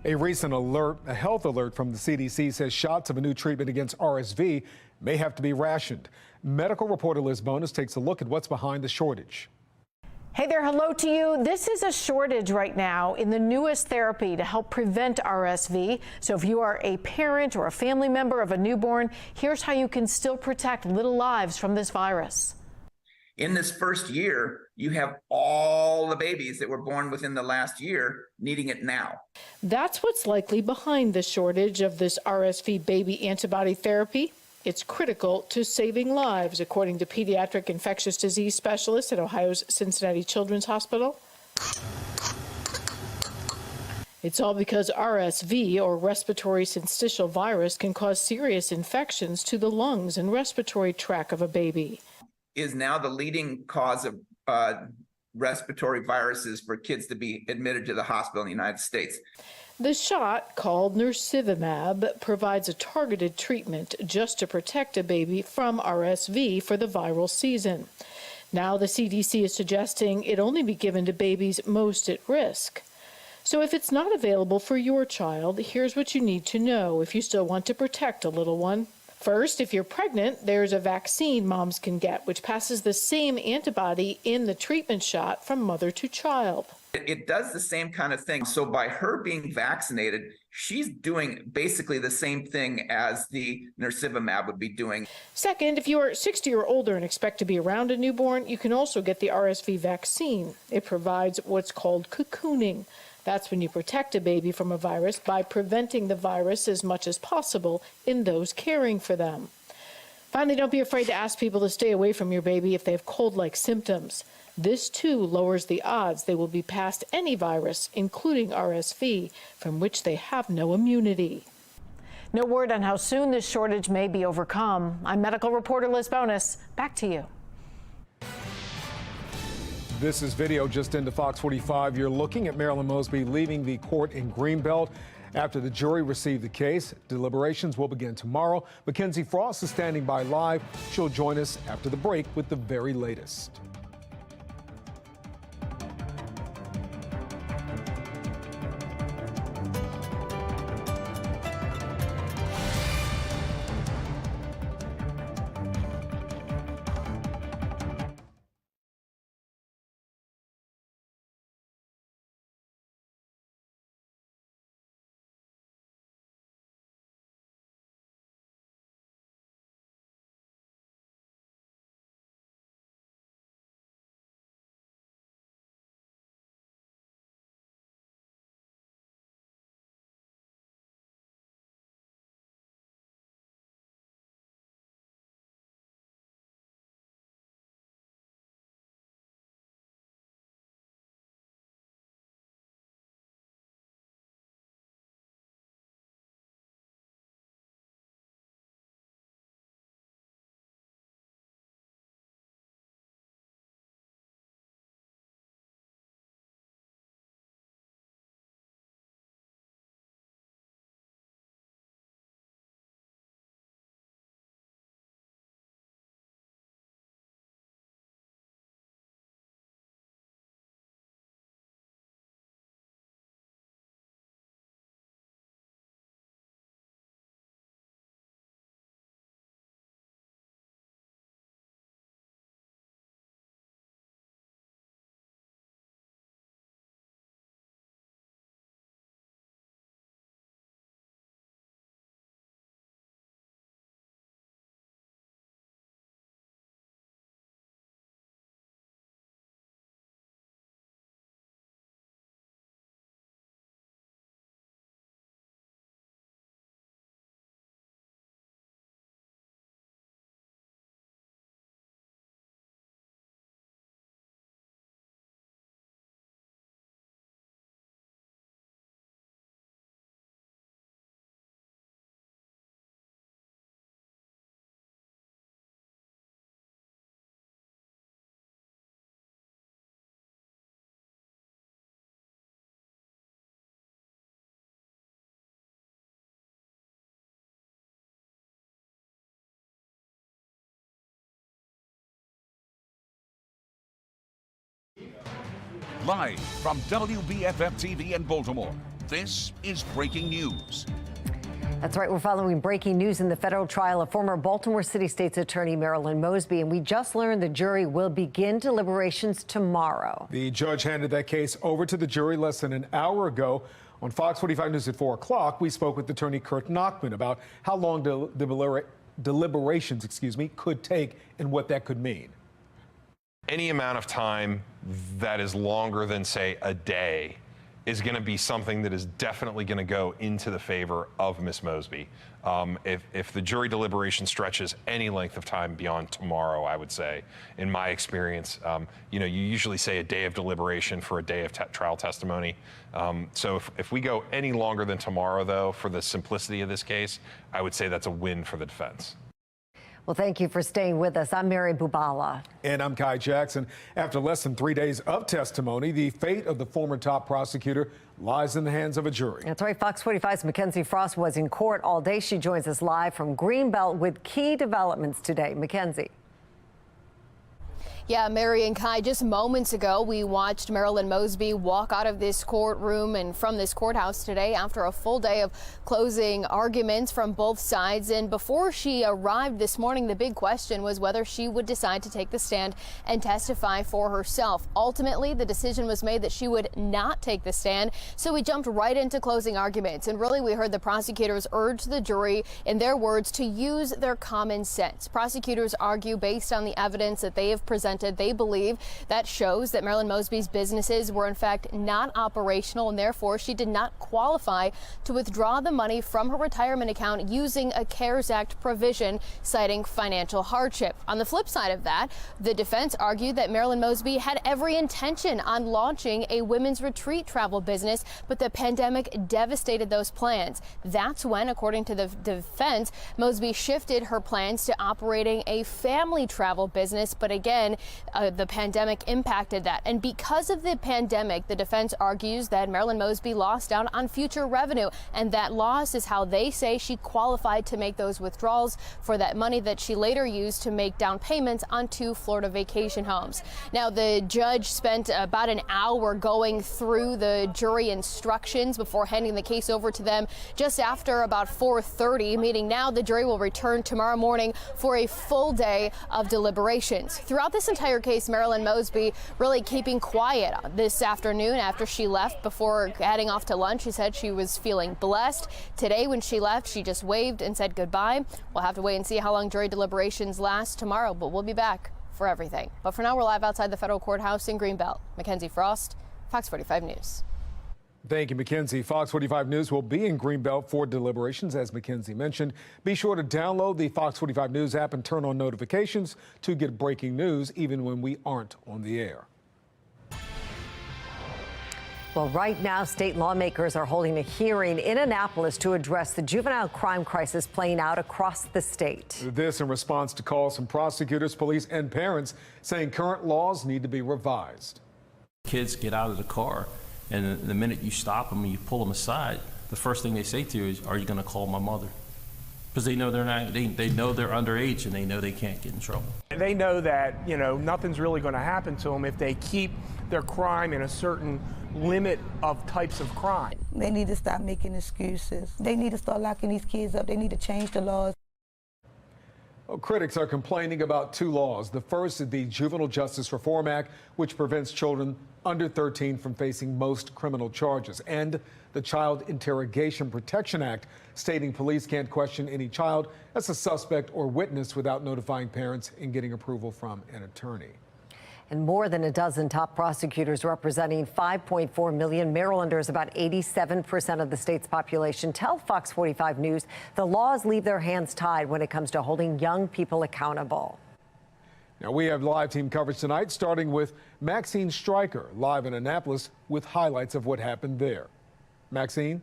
A recent alert, a health alert from the CDC says shots of a new treatment against RSV may have to be rationed. Medical reporter Liz Bonus takes a look at what's behind the shortage. Hey there, hello to you. This is a shortage right now in the newest therapy to help prevent RSV. So if you are a parent or a family member of a newborn, here's how you can still protect little lives from this virus. In this first year, you have all the babies that were born within the last year needing it now. That's what's likely behind the shortage of this RSV baby antibody therapy. It's critical to saving lives, according to pediatric infectious disease specialists at Ohio's Cincinnati Children's Hospital. It's all because RSV, or respiratory syncytial virus, can cause serious infections to the lungs and respiratory tract of a baby. Is now the leading cause of respiratory viruses for kids to be admitted to the hospital in the United States. The shot, called Nursivimab, provides a targeted treatment just to protect a baby from RSV for the viral season. Now the CDC is suggesting it only be given to babies most at risk. So if it's not available for your child, here's what you need to know if you still want to protect a little one. First, if you're pregnant, there's a vaccine moms can get, which passes the same antibody in the treatment shot from mother to child. It does the same kind of thing. So by her being vaccinated, she's doing basically the same thing as the Nursivimab would be doing. Second, if you are 60 or older and expect to be around a newborn, you can also get the RSV vaccine. It provides what's called cocooning. That's when you protect a baby from a virus by preventing the virus as much as possible in those caring for them. Finally, don't be afraid to ask people to stay away from your baby if they have cold-like symptoms. This, too, lowers the odds they will be past any virus, including RSV, from which they have no immunity. No word on how soon this shortage may be overcome. I'm medical reporter Liz Bonus. Back to you. This is video just into Fox 45. You're looking at Marilyn Mosby leaving the court in Greenbelt after the jury received the case. Deliberations will begin tomorrow. Mackenzie Frost is standing by live. She'll join us after the break with the very latest. Live from WBFF TV in Baltimore, this is breaking news. That's right. We're following breaking news in the federal trial of former Baltimore City State's Attorney Marilyn Mosby, and we just learned the jury will begin deliberations tomorrow. The judge handed that case over to the jury less than an hour ago. On Fox 45 News at 4 o'clock, we spoke with attorney Kurt Nachman about how long deliberations could take and what that could mean. Any amount of time that is longer than, say, a day is going to be something that is definitely going to go into the favor of Ms. Mosby. If the jury deliberation stretches any length of time beyond tomorrow, I would say, in my experience, you usually say a day of deliberation for a day of trial testimony. So if we go any longer than tomorrow, though, for the simplicity of this case, I would say that's a win for the defense. Well, thank you for staying with us. I'm Mary Bubala. And I'm Kai Jackson. After less than 3 days of testimony, the fate of the former top prosecutor lies in the hands of a jury. That's right. Fox 45's Mackenzie Frost was in court all day. She joins us live from Greenbelt with key developments today. Mackenzie. Yeah, Mary and Kai, just moments ago, we watched Marilyn Mosby walk out of this courtroom and from this courthouse today after a full day of closing arguments from both sides. And before she arrived this morning, the big question was whether she would decide to take the stand and testify for herself. Ultimately, the decision was made that she would not take the stand. So we jumped right into closing arguments. And really, we heard the prosecutors urge the jury, in their words, to use their common sense. Prosecutors argue based on the evidence that they have presented. They believe that shows that Marilyn Mosby's businesses were in fact not operational, and therefore she did not qualify to withdraw the money from her retirement account using a CARES Act provision, citing financial hardship. On the flip side of that, the defense argued that Marilyn Mosby had every intention on launching a women's retreat travel business, but the pandemic devastated those plans. That's when, according to the defense, Mosby shifted her plans to operating a family travel business. But again, the pandemic impacted that. And because of the pandemic, the defense argues that Marilyn Mosby lost out on future revenue. And that loss is how they say she qualified to make those withdrawals for that money that she later used to make down payments on 2 Florida vacation homes. Now, the judge spent about an hour going through the jury instructions before handing the case over to them just after about 4:30, meaning now the jury will return tomorrow morning for a full day of deliberations. Throughout this entire case, Marilyn Mosby really keeping quiet this afternoon after she left before heading off to lunch. She said she was feeling blessed. Today, when she left, she just waved and said goodbye. We'll have to wait and see how long jury deliberations last tomorrow, but we'll be back for everything. But for now, we're live outside the federal courthouse in Greenbelt. Mackenzie Frost, Fox 45 News. Thank you, Mackenzie. Fox 45 News will be in Greenbelt for deliberations, as Mackenzie mentioned. Be sure to download the Fox 45 News app and turn on notifications to get breaking news even when we aren't on the air. Well, right now, state lawmakers are holding a hearing in Annapolis to address the juvenile crime crisis playing out across the state. This in response to calls from prosecutors, police, and parents saying current laws need to be revised. Kids get out of the car, and the minute you stop them and you pull them aside, the first thing they say to you is, "Are you going to call my mother?" Because they know they're not. They know they're underage, and they know they can't get in trouble. They know that nothing's really going to happen to them if they keep their crime in a certain limit of types of crime. They need to stop making excuses. They need to start locking these kids up. They need to change the laws. Well, critics are complaining about 2 laws. The first is the Juvenile Justice Reform Act, which prevents children under 13 from facing most criminal charges, and the Child Interrogation Protection Act, stating police can't question any child as a suspect or witness without notifying parents and getting approval from an attorney. And more than a dozen top prosecutors representing 5.4 million Marylanders, about 87% of the state's population, tell Fox 45 News the laws leave their hands tied when it comes to holding young people accountable. Now, we have live team coverage tonight, starting with Maxine Stryker, live in Annapolis, with highlights of what happened there. Maxine?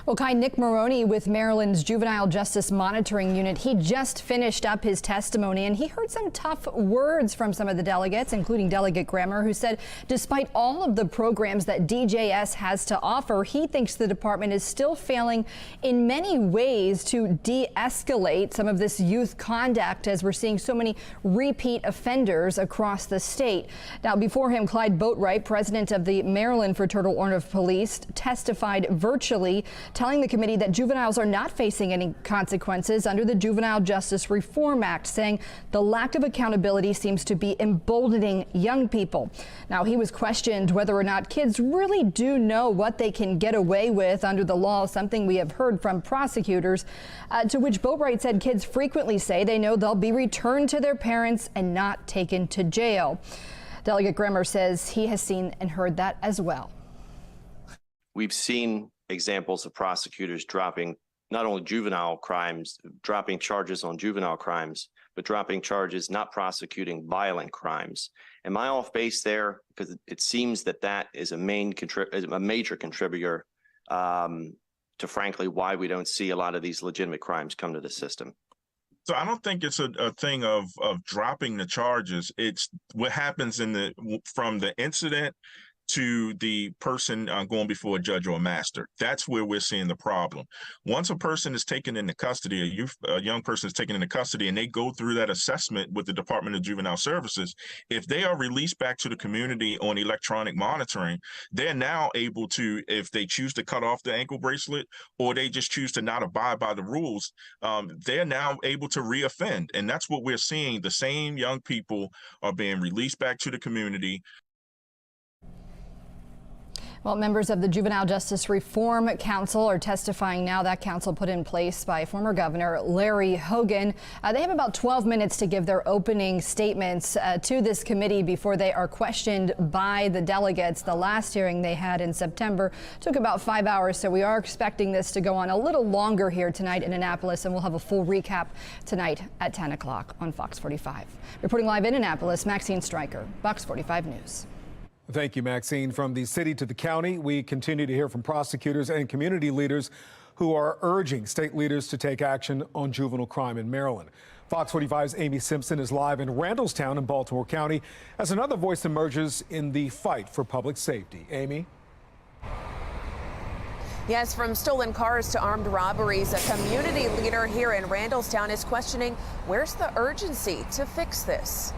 Well, Kai, Nick Maroney with Maryland's Juvenile Justice Monitoring Unit. He just finished up his testimony, and he heard some tough words from some of the delegates, including Delegate Grammer, who said despite all of the programs that DJS has to offer, he thinks the department is still failing in many ways to de-escalate some of this youth conduct, as we're seeing so many repeat offenders across the state. Now, before him, Clyde Boatwright, president of the Maryland Fraternal Order of Police, testified virtually, telling the committee that juveniles are not facing any consequences under the Juvenile Justice Reform Act, saying the lack of accountability seems to be emboldening young people. Now, he was questioned whether or not kids really do know what they can get away with under the law, something we have heard from prosecutors, to which Boatwright said kids frequently say they know they'll be returned to their parents and not taken to jail. Delegate Grammer says he has seen and heard that as well. We've seen examples of prosecutors dropping not only juvenile crimes, dropping charges on juvenile crimes, but dropping charges not prosecuting violent crimes. Am I off base there? Because it seems that that is a major contributor to, frankly, why we don't see a lot of these legitimate crimes come to the system. So I don't think it's a thing of dropping the charges. It's what happens from the incident to the person going before a judge or a master. That's where we're seeing the problem. Once a person is taken into custody, a young person is taken into custody, and they go through that assessment with the Department of Juvenile Services, if they are released back to the community on electronic monitoring, they're now able to, if they choose to cut off the ankle bracelet or they just choose to not abide by the rules, they're now able to reoffend. And that's what we're seeing. The same young people are being released back to the community. Well, members of the Juvenile Justice Reform Council are testifying now. That council put in place by former Governor Larry Hogan. They have about 12 minutes to give their opening statements to this committee before they are questioned by the delegates. The last hearing they had in September took about 5 hours, so we are expecting this to go on a little longer here tonight in Annapolis, and we'll have a full recap tonight at 10 o'clock on Fox 45. Reporting live in Annapolis, Maxine Stryker, Fox 45 News. Thank you, Maxine. From the city to the county, we continue to hear from prosecutors and community leaders who are urging state leaders to take action on juvenile crime in Maryland. Fox 45's Amy Simpson is live in Randallstown in Baltimore County as another voice emerges in the fight for public safety. Amy? Yes, from stolen cars to armed robberies, a community leader here in Randallstown is questioning where's the urgency to fix this.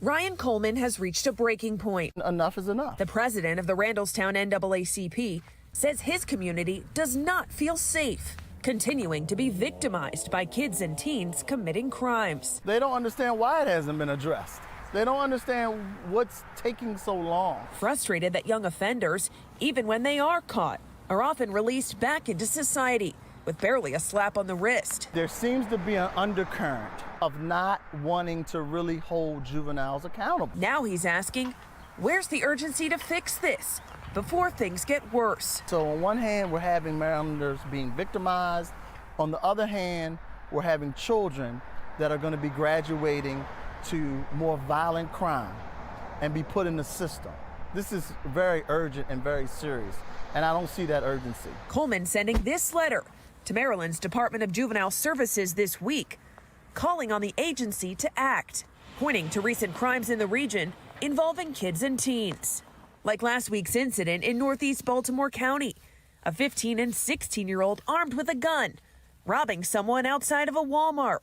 Ryan Coleman has reached a breaking point. Enough is enough. The president of the Randallstown NAACP says his community does not feel safe, continuing to be victimized by kids and teens committing crimes. They don't understand why it hasn't been addressed. They don't understand what's taking so long. Frustrated that young offenders, even when they are caught, are often released back into society with barely a slap on the wrist. There seems to be an undercurrent of not wanting to really hold juveniles accountable. Now he's asking, where's the urgency to fix this before things get worse? So on one hand, we're having Marylanders being victimized. On the other hand, we're having children that are going to be graduating to more violent crime and be put in the system. This is very urgent and very serious, and I don't see that urgency. Coleman sending this letter to Maryland's Department of Juvenile Services this week, calling on the agency to act, pointing to recent crimes in the region involving kids and teens. Like last week's incident in Northeast Baltimore County, a 15 and 16-year-old armed with a gun, robbing someone outside of a Walmart.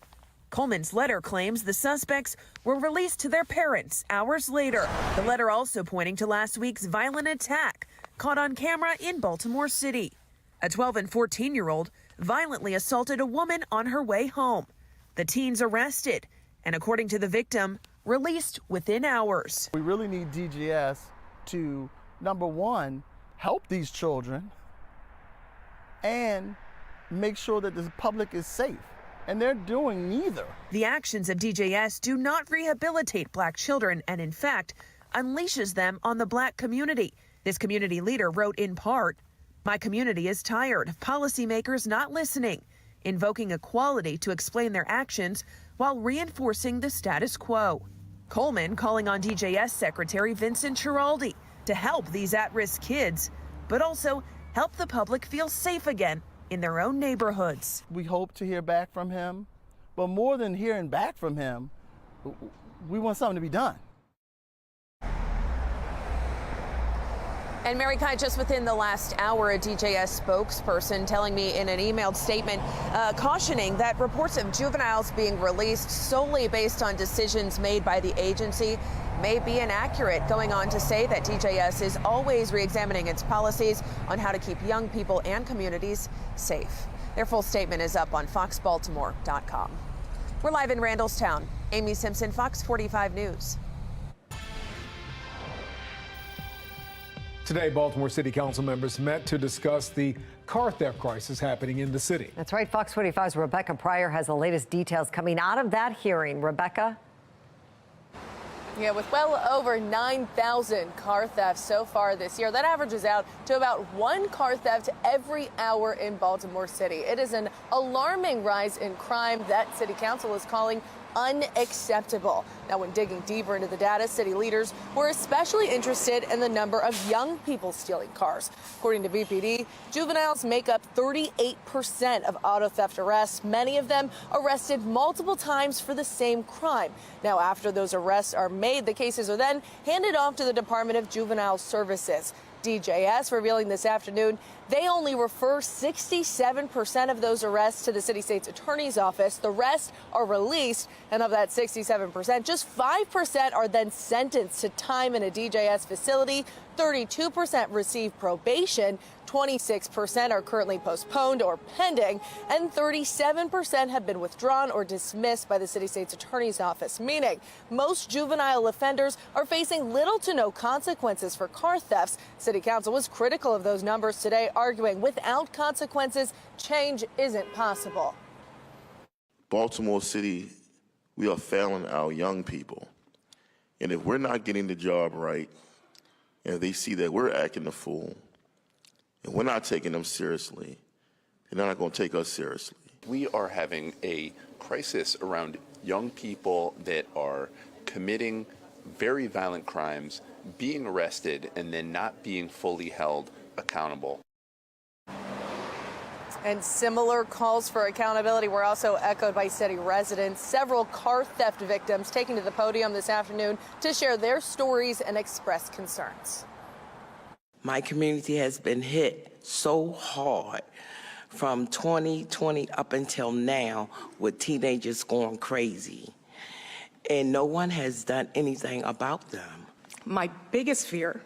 Coleman's letter claims the suspects were released to their parents hours later. The letter also pointing to last week's violent attack caught on camera in Baltimore City. A 12 and 14-year-old violently assaulted a woman on her way home. The teens arrested and, according to the victim, released within hours. We really need DJS to, number one, help these children and make sure that the public is safe. And they're doing neither. The actions of DJS do not rehabilitate black children and, in fact, unleashes them on the black community. This community leader wrote in part, "My community is tired of policymakers not listening, invoking equality to explain their actions while reinforcing the status quo." Coleman calling on DJS Secretary Vincent Schiraldi to help these at-risk kids, but also help the public feel safe again in their own neighborhoods. We hope to hear back from him, but more than hearing back from him, we want something to be done. And Mary Kai, just within the last hour, a DJS spokesperson telling me in an emailed statement, cautioning that reports of juveniles being released solely based on decisions made by the agency may be inaccurate, going on to say that DJS is always re-examining its policies on how to keep young people and communities safe. Their full statement is up on foxbaltimore.com. We're live in Randallstown. Amy Simpson, Fox 45 News. Today, Baltimore City Council members met to discuss the car theft crisis happening in the city. That's right. Fox 45's Rebecca Pryor has the latest details coming out of that hearing. Rebecca? Yeah, with well over 9,000 car thefts so far this year, that averages out to about one car theft every hour in Baltimore City. It is an alarming rise in crime that City Council is calling unacceptable. Now, when digging deeper into the data, city leaders were especially interested in the number of young people stealing cars. According to BPD, juveniles make up 38% of auto theft arrests, many of them arrested multiple times for the same crime. Now, after those arrests are made, the cases are then handed off to the Department of Juvenile Services. DJS revealing this afternoon they only refer 67% of those arrests to the city state's attorney's office. The rest are released, and of that 67%, just 5% are then sentenced to time in a DJS facility. 32% receive probation, 26% are currently postponed or pending, and 37% have been withdrawn or dismissed by the city state's attorney's office, meaning most juvenile offenders are facing little to no consequences for car thefts. City Council was critical of those numbers today, arguing without consequences, change isn't possible. Baltimore City, we are failing our young people. And if we're not getting the job right, and they see that we're acting a fool, and we're not taking them seriously, they're not going to take us seriously. We are having a crisis around young people that are committing very violent crimes, being arrested, and then not being fully held accountable. And similar calls for accountability were also echoed by city residents. Several car theft victims taking to the podium this afternoon to share their stories and express concerns. My community has been hit so hard from 2020 up until now with teenagers going crazy, and no one has done anything about them. My biggest fear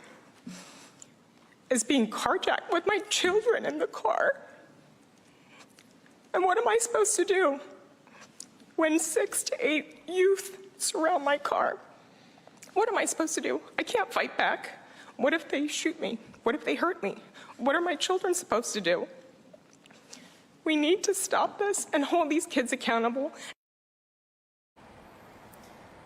is being carjacked with my children in the car. And what am I supposed to do when 6 to 8 youth surround my car? What am I supposed to do? I can't fight back. What if they shoot me? What if they hurt me? What are my children supposed to do? We need to stop this and hold these kids accountable.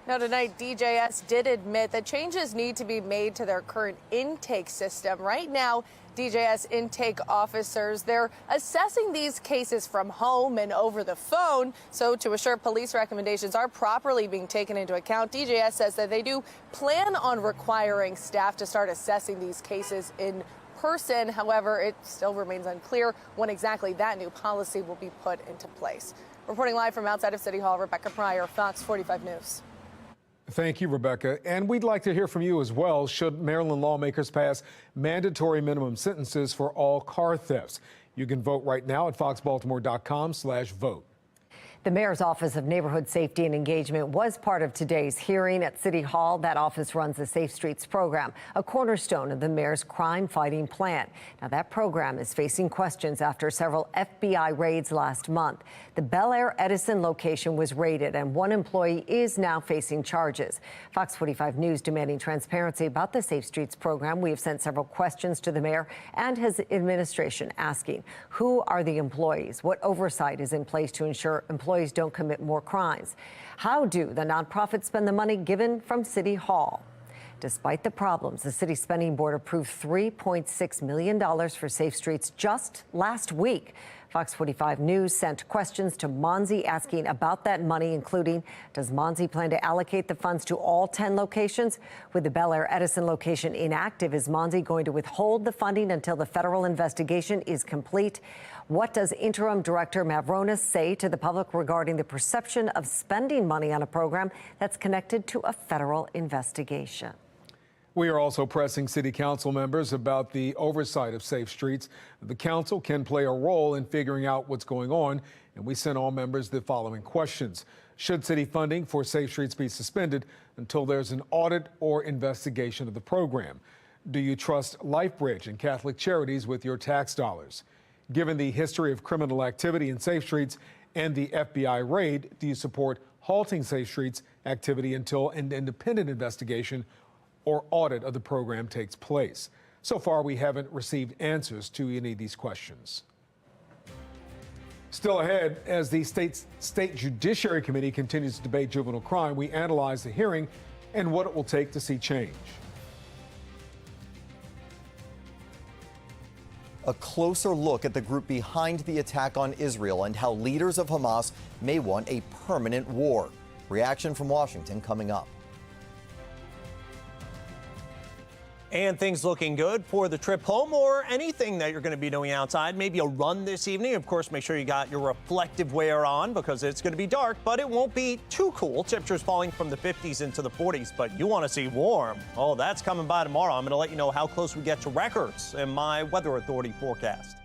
Now tonight, DJS did admit that changes need to be made to their current intake system. Right now, DJS intake officers, they're assessing these cases from home and over the phone. So to assure police recommendations are properly being taken into account, DJS says that they do plan on requiring staff to start assessing these cases in person. However, it still remains unclear when exactly that new policy will be put into place. Reporting live from outside of City Hall, Rebecca Pryor, Fox 45 News. Thank you, Rebecca. And we'd like to hear from you as well. Should Maryland lawmakers pass mandatory minimum sentences for all car thefts? You can vote right now at foxbaltimore.com/vote. The Mayor's Office of Neighborhood Safety and Engagement was part of today's hearing at City Hall. That office runs the Safe Streets program, a cornerstone of the mayor's crime-fighting plan. Now, that program is facing questions after several FBI raids last month. The Bel Air Edison location was raided, and one employee is now facing charges. Fox 45 News demanding transparency about the Safe Streets program. We have sent several questions to the mayor and his administration asking, who are the employees? What oversight is in place to ensure employees don't commit more crimes? How do the nonprofits spend the money given from City Hall? Despite the problems, the city spending board approved $3.6 million for Safe Streets just last week. Fox 45 News sent questions to Mosby asking about that money, including, does Mosby plan to allocate the funds to all 10 locations? With the Bel Air Edison location inactive, is Mosby going to withhold the funding until the federal investigation is complete? What does interim director Mavronis say to the public regarding the perception of spending money on a program that's connected to a federal investigation? We are also pressing city council members about the oversight of Safe Streets. The council can play a role in figuring out what's going on, and we sent all members the following questions. Should city funding for Safe Streets be suspended until there's an audit or investigation of the program? Do you trust LifeBridge and Catholic Charities with your tax dollars? Given the history of criminal activity in Safe Streets and the FBI raid, do you support halting Safe Streets activity until an independent investigation or audit of the program takes place? So far, we haven't received answers to any of these questions. Still ahead, as the State Judiciary Committee continues to debate juvenile crime, we analyze the hearing and what it will take to see change. A closer look at the group behind the attack on Israel and how leaders of Hamas may want a permanent war. Reaction from Washington coming up. And things looking good for the trip home or anything that you're going to be doing outside. Maybe a run this evening. Of course, make sure you got your reflective wear on because it's going to be dark, but it won't be too cool. Temperatures falling from the 50s into the 40s, but you want to see warm. Oh, that's coming by tomorrow. I'm going to let you know how close we get to records in my Weather Authority forecast.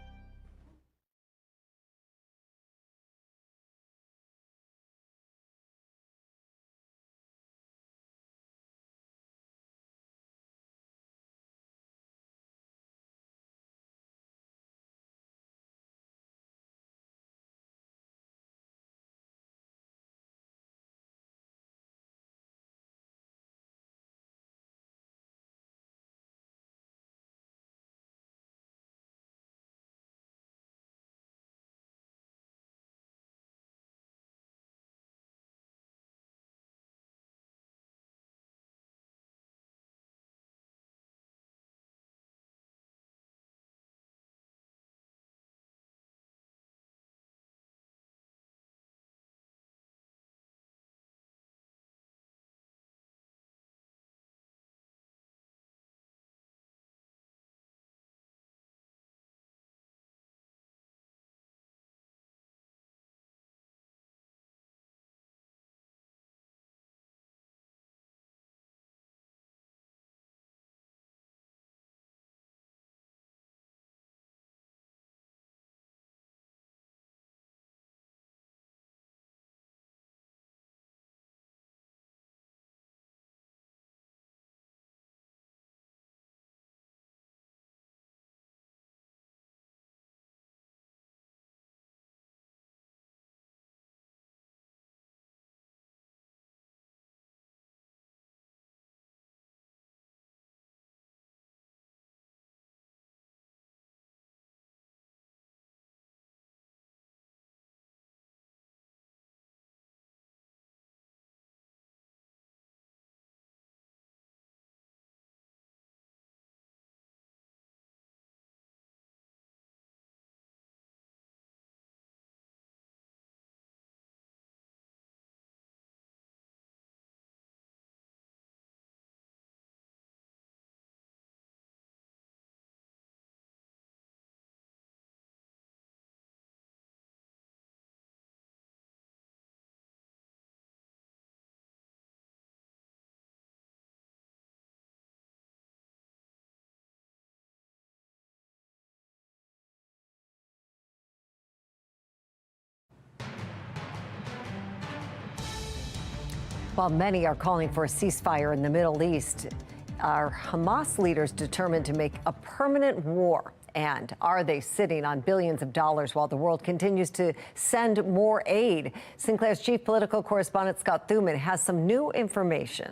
While many are calling for a ceasefire in the Middle East, are Hamas leaders determined to make a permanent war? And are they sitting on billions of dollars while the world continues to send more aid? Sinclair's chief political correspondent Scott Thuman has some new information.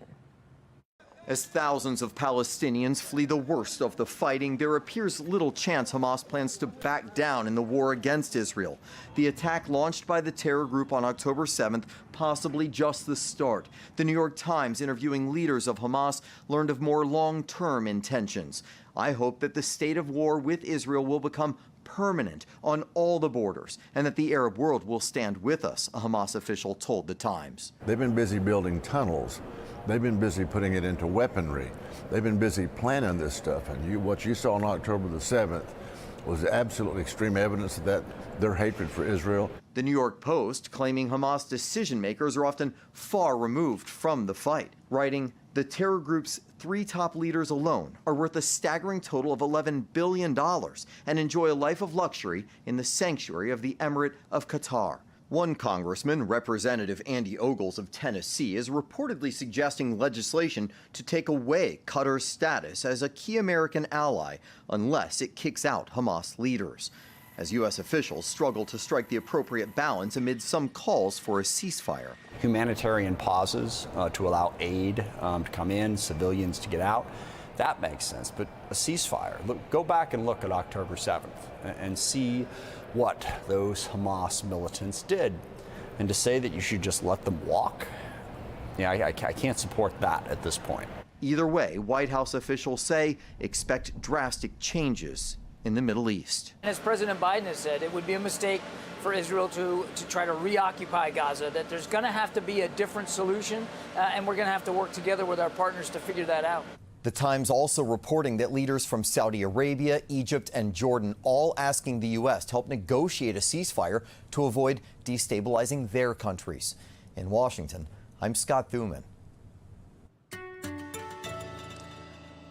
As thousands of Palestinians flee the worst of the fighting, there appears little chance Hamas plans to back down in the war against Israel. The attack launched by the terror group on October 7th, possibly just the start. The New York Times, interviewing leaders of Hamas, learned of more long-term intentions. I hope that the state of war with Israel will become permanent on all the borders and that the Arab world will stand with us, a Hamas official told the Times. They've been busy building tunnels. They've been busy putting it into weaponry. They've been busy planning this stuff. And what you saw on October the 7th was absolutely extreme evidence of that, their hatred for Israel. The New York Post claiming Hamas decision makers are often far removed from the fight, writing, the terror group's 3 top leaders alone are worth a staggering total of $11 billion and enjoy a life of luxury in the sanctuary of the Emirate of Qatar. One congressman, Representative Andy Ogles of Tennessee, is reportedly suggesting legislation to take away Qatar's status as a key American ally unless it kicks out Hamas leaders, as U.S. officials struggle to strike the appropriate balance amid some calls for a ceasefire. Humanitarian pauses to allow aid to come in, civilians to get out. That makes sense, but a ceasefire. Look, go back and look at October 7th and see what those Hamas militants did. And to say that you should just let them walk, yeah, I can't support that at this point. Either way, White House officials say expect drastic changes in the Middle East. As President Biden has said, it would be a mistake for Israel to try to reoccupy Gaza, that there's going to have to be a different solution, and we're going to have to work together with our partners to figure that out. The Times also reporting that leaders from Saudi Arabia, Egypt, and Jordan all asking the U.S. to help negotiate a ceasefire to avoid destabilizing their countries. In Washington, I'm Scott Thuman.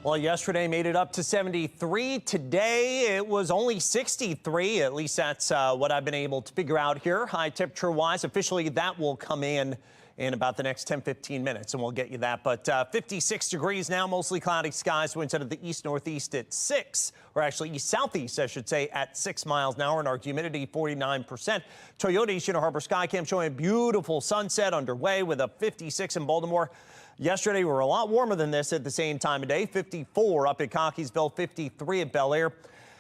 Well, yesterday made it up to 73. Today it was only 63. At least that's what I've been able to figure out here. High temperature wise, officially that will come in about the next 10-15 minutes, and we'll get you that. But 56 degrees now, mostly cloudy skies, winds out of the east-northeast at 6, or actually east-southeast, I should say, at 6 miles an hour, and our humidity 49%. Toyota East Inner Harbor Skycam showing a beautiful sunset underway with a 56 in Baltimore. Yesterday, we were a lot warmer than this at the same time of day. 54 up at Cockeysville, 53 at Bel Air.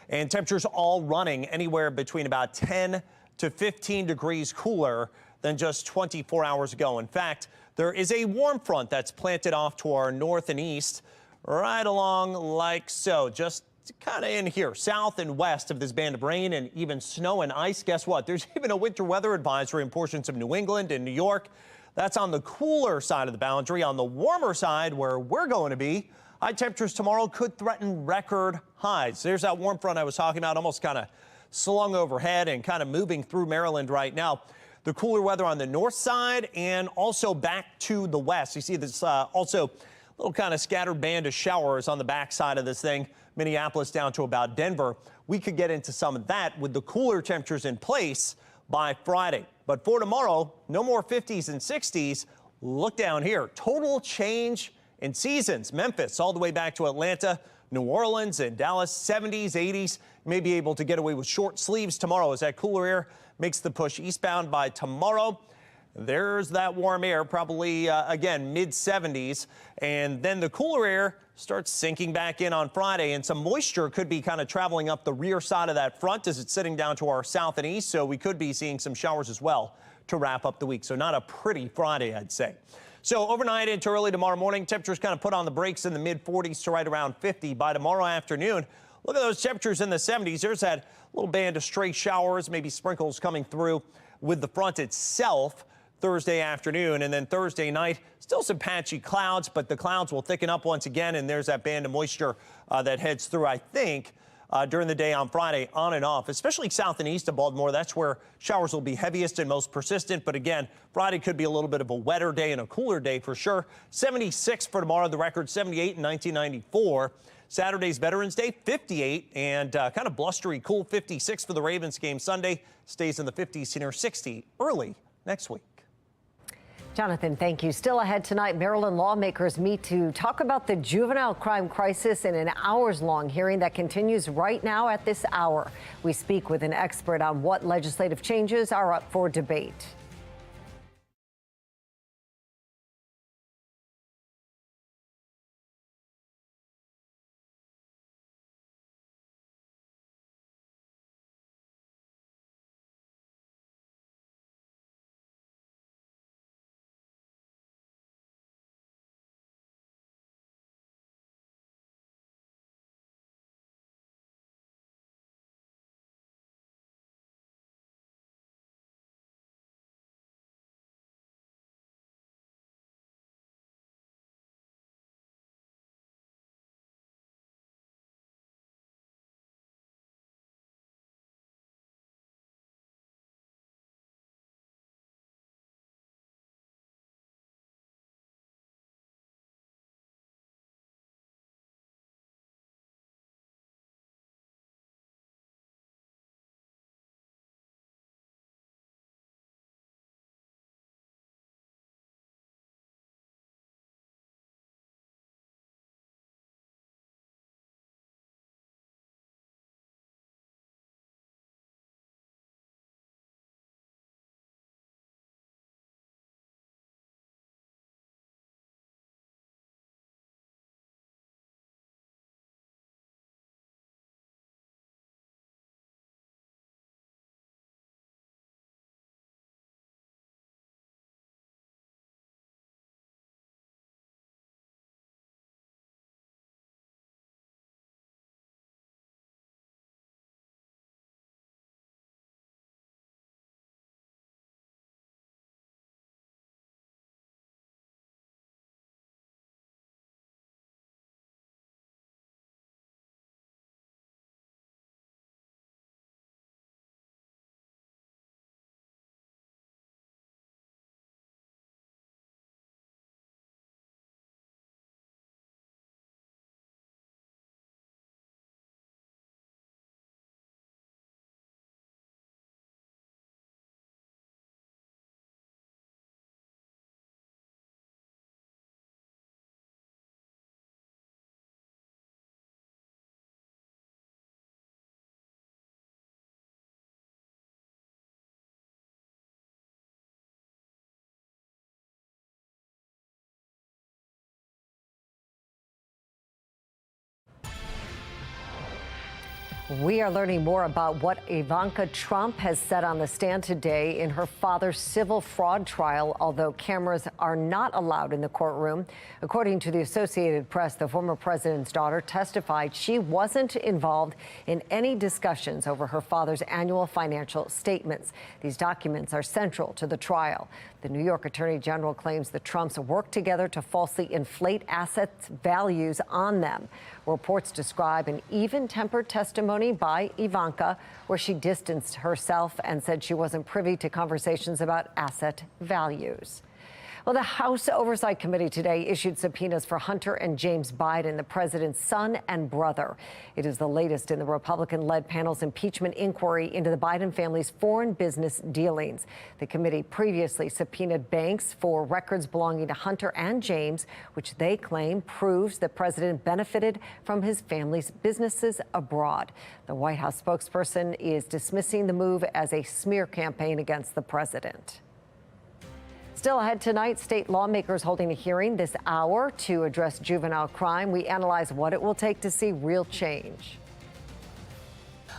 And temperatures all running anywhere between about 10 to 15 degrees cooler than just 24 hours ago. In fact, there is a warm front that's planted off to our north and east, right along like so, just kind of in here, south and west of this band of rain and even snow and ice. Guess what? There's even a winter weather advisory in portions of New England and New York. That's on the cooler side of the boundary. On the warmer side, where we're going to be, high temperatures tomorrow could threaten record highs. There's that warm front I was talking about, almost kind of slung overhead and kind of moving through Maryland right now. The cooler weather on the north side and also back to the west. You see this also a little kind of scattered band of showers on the back side of this thing. Minneapolis down to about Denver. We could get into some of that with the cooler temperatures in place by Friday. But for tomorrow, no more 50s and 60s. Look down here. Total change in seasons. Memphis all the way back to Atlanta, New Orleans and Dallas, 70s, 80s. You may be able to get away with short sleeves tomorrow as that cooler air makes the push eastbound by tomorrow. There's that warm air, probably, again, mid-70s. And then the cooler air starts sinking back in on Friday, and some moisture could be kind of traveling up the rear side of that front as it's sitting down to our south and east. So we could be seeing some showers as well to wrap up the week. So not a pretty Friday, I'd say. So overnight into early tomorrow morning, temperatures kind of put on the brakes in the mid-40s to right around 50. By tomorrow afternoon, look at those temperatures in the 70s. There's that little band of stray showers, maybe sprinkles coming through with the front itself Thursday afternoon. And then Thursday night, still some patchy clouds, but the clouds will thicken up once again. And there's that band of moisture that heads through, I think, during the day on Friday, on and off, especially south and east of Baltimore. That's where showers will be heaviest and most persistent. But again, Friday could be a little bit of a wetter day and a cooler day for sure. 76 for tomorrow, the record 78 in 1994. Saturday's Veterans Day, 58, and kind of blustery, cool 56 for the Ravens game Sunday. Stays in the 50s to near 60 early next week. Jonathan, thank you. Still ahead tonight, Maryland lawmakers meet to talk about the juvenile crime crisis in an hours-long hearing that continues right now at this hour. We speak with an expert on what legislative changes are up for debate. We are learning more about what Ivanka Trump has said on the stand today in her father's civil fraud trial, although cameras are not allowed in the courtroom. According to the Associated Press, the former president's daughter testified she wasn't involved in any discussions over her father's annual financial statements. These documents are central to the trial. The New York Attorney General claims the Trumps worked together to falsely inflate assets' values on them. Reports describe an even-tempered testimony by Ivanka, where she distanced herself and said she wasn't privy to conversations about asset values. Well, the House Oversight Committee today issued subpoenas for Hunter and James Biden, the president's son and brother. It is the latest in the Republican-led panel's impeachment inquiry into the Biden family's foreign business dealings. The committee previously subpoenaed banks for records belonging to Hunter and James, which they claim proves the president benefited from his family's businesses abroad. The White House spokesperson is dismissing the move as a smear campaign against the president. Still ahead tonight, state lawmakers holding a hearing this hour to address juvenile crime. We analyze what it will take to see real change.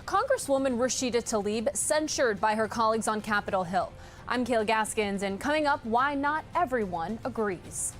Congresswoman Rashida Tlaib censured by her colleagues on Capitol Hill. I'm Kayla Gaskins, and coming up, why not everyone agrees.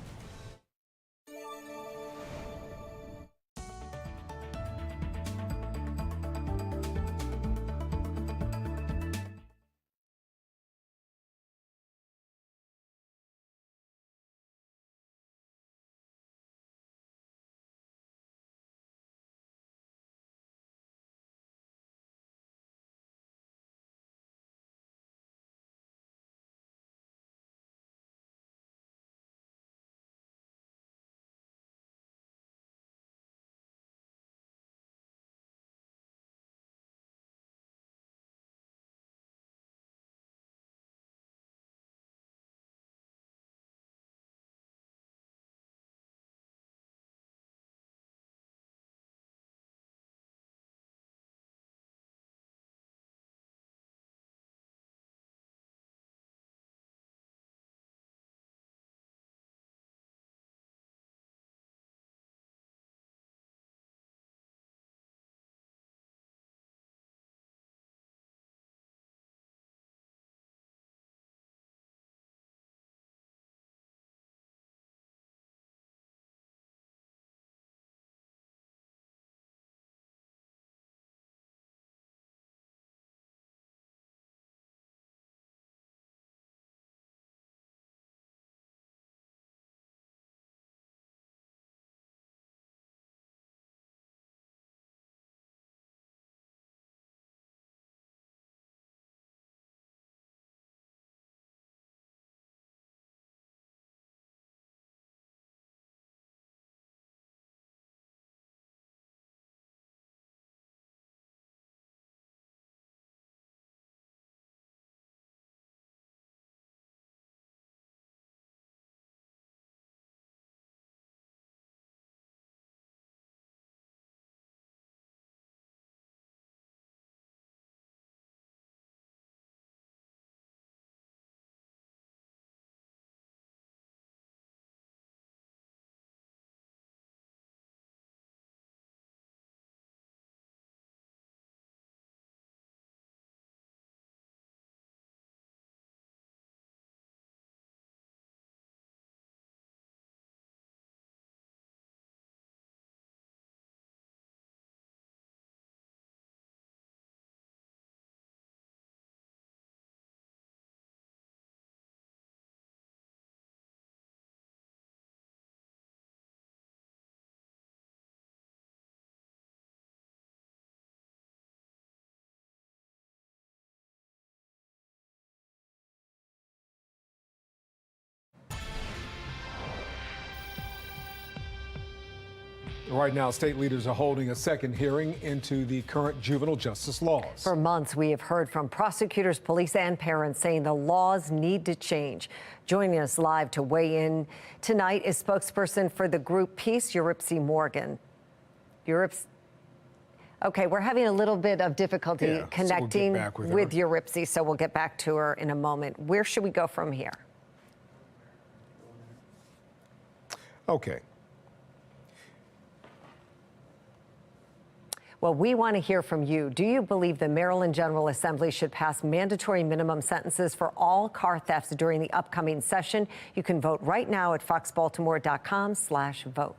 Right now, state leaders are holding a second hearing into the current juvenile justice laws. For months, we have heard from prosecutors, police, and parents saying the laws need to change. Joining us live to weigh in tonight is spokesperson for the group Peace, Eurypsy Morgan. Okay, we're having a little bit of difficulty connecting with Eurypsy, so we'll get back to her in a moment. Where should we go from here? Okay. Well, we want to hear from you. Do you believe the Maryland General Assembly should pass mandatory minimum sentences for all car thefts during the upcoming session? You can vote right now at foxbaltimore.com/vote.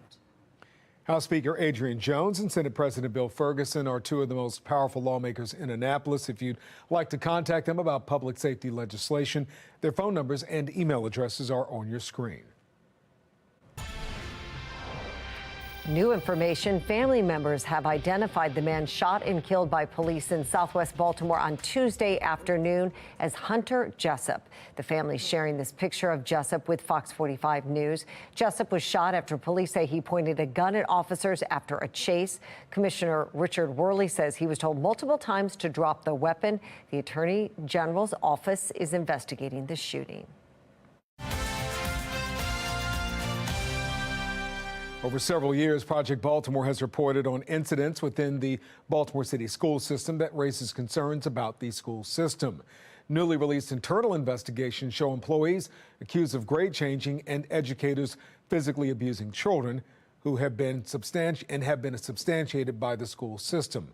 House Speaker Adrian Jones and Senate President Bill Ferguson are two of the most powerful lawmakers in Annapolis. If you'd like to contact them about public safety legislation, their phone numbers and email addresses are on your screen. New information, family members have identified the man shot and killed by police in Southwest Baltimore on Tuesday afternoon as Hunter Jessup. The family sharing this picture of Jessup with FOX45 News. Jessup was shot after police say he pointed a gun at officers after a chase. Commissioner Richard Worley says he was told multiple times to drop the weapon. The Attorney General's office is investigating the shooting. Over several years, Project Baltimore has reported on incidents within the Baltimore City school system that raises concerns about the school system. Newly released internal investigations show employees accused of grade changing and educators physically abusing children who have been substantiated by the school system.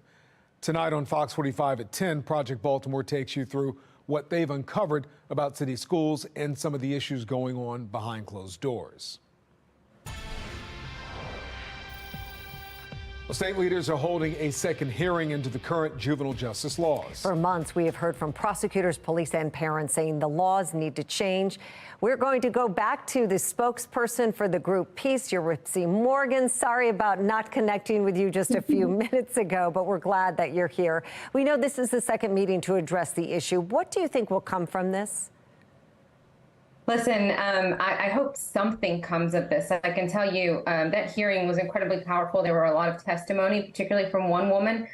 Tonight on Fox 45 at 10, Project Baltimore takes you through what they've uncovered about city schools and some of the issues going on behind closed doors. Well, state leaders are holding a second hearing into the current juvenile justice laws. For months, we have heard from prosecutors, police, and parents saying the laws need to change. We're going to go back to the spokesperson for the group Peace, Eurydice Morgan. Sorry about not connecting with you just a few minutes ago, but we're glad that you're here. We know this is the second meeting to address the issue. What do you think will come from this? Listen, I hope something comes of this. I can tell you that hearing was incredibly powerful. There were a lot of testimony, particularly from one woman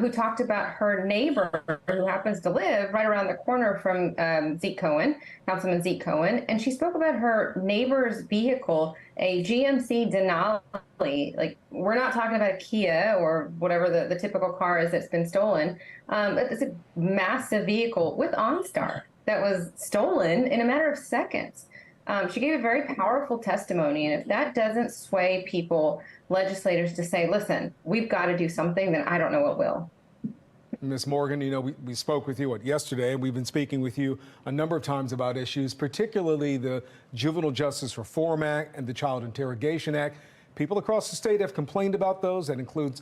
who talked about her neighbor who happens to live right around the corner from Zeke Cohen, Councilman Zeke Cohen. And she spoke about her neighbor's vehicle, a GMC Denali. Like, we're not talking about a Kia or whatever the typical car is that's been stolen. It's a massive vehicle with OnStar that was stolen in a matter of seconds. She gave a very powerful testimony, and if that doesn't sway people, legislators, to say, listen, we've got to do something, then I don't know what will. Ms. Morgan, you know, we spoke with you yesterday, and we've been speaking with you a number of times about issues, particularly the Juvenile Justice Reform Act and the Child Interrogation Act. People across the state have complained about those. That includes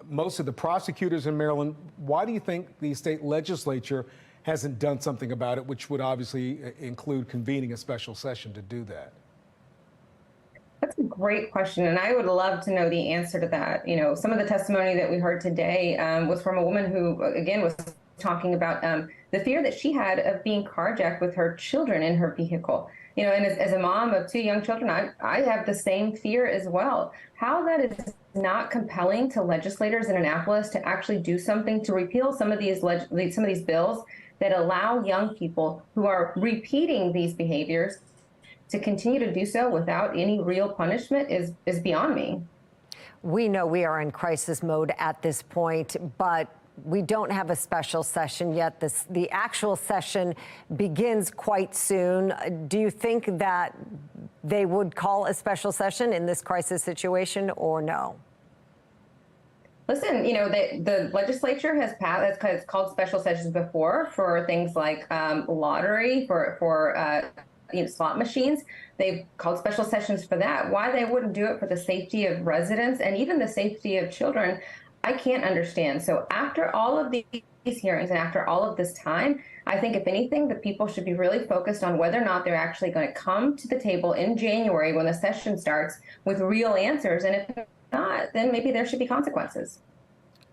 most of the prosecutors in Maryland. Why do you think the state legislature hasn't done something about it, which would obviously include convening a special session to do that? That's a great question, and I would love to know the answer to that. You know, some of the testimony that we heard today was from a woman who, again, was talking about the fear that she had of being carjacked with her children in her vehicle. You know, and as a mom of two young children, I have the same fear as well. How that is not compelling to legislators in Annapolis to actually do something to repeal some of these bills that allow young people who are repeating these behaviors to continue to do so without any real punishment is beyond me. We know we are in crisis mode at this point, but we don't have a special session yet. The actual session begins quite soon. Do you think that they would call a special session in this crisis situation or no? Listen, you know, the legislature has called special sessions before for things like lottery, for slot machines. They've called special sessions for that. Why they wouldn't do it for the safety of residents and even the safety of children, I can't understand. So after all of these hearings and after all of this time, I think if anything, the people should be really focused on whether or not they're actually going to come to the table in January when the session starts with real answers. And if not, then maybe there should be consequences.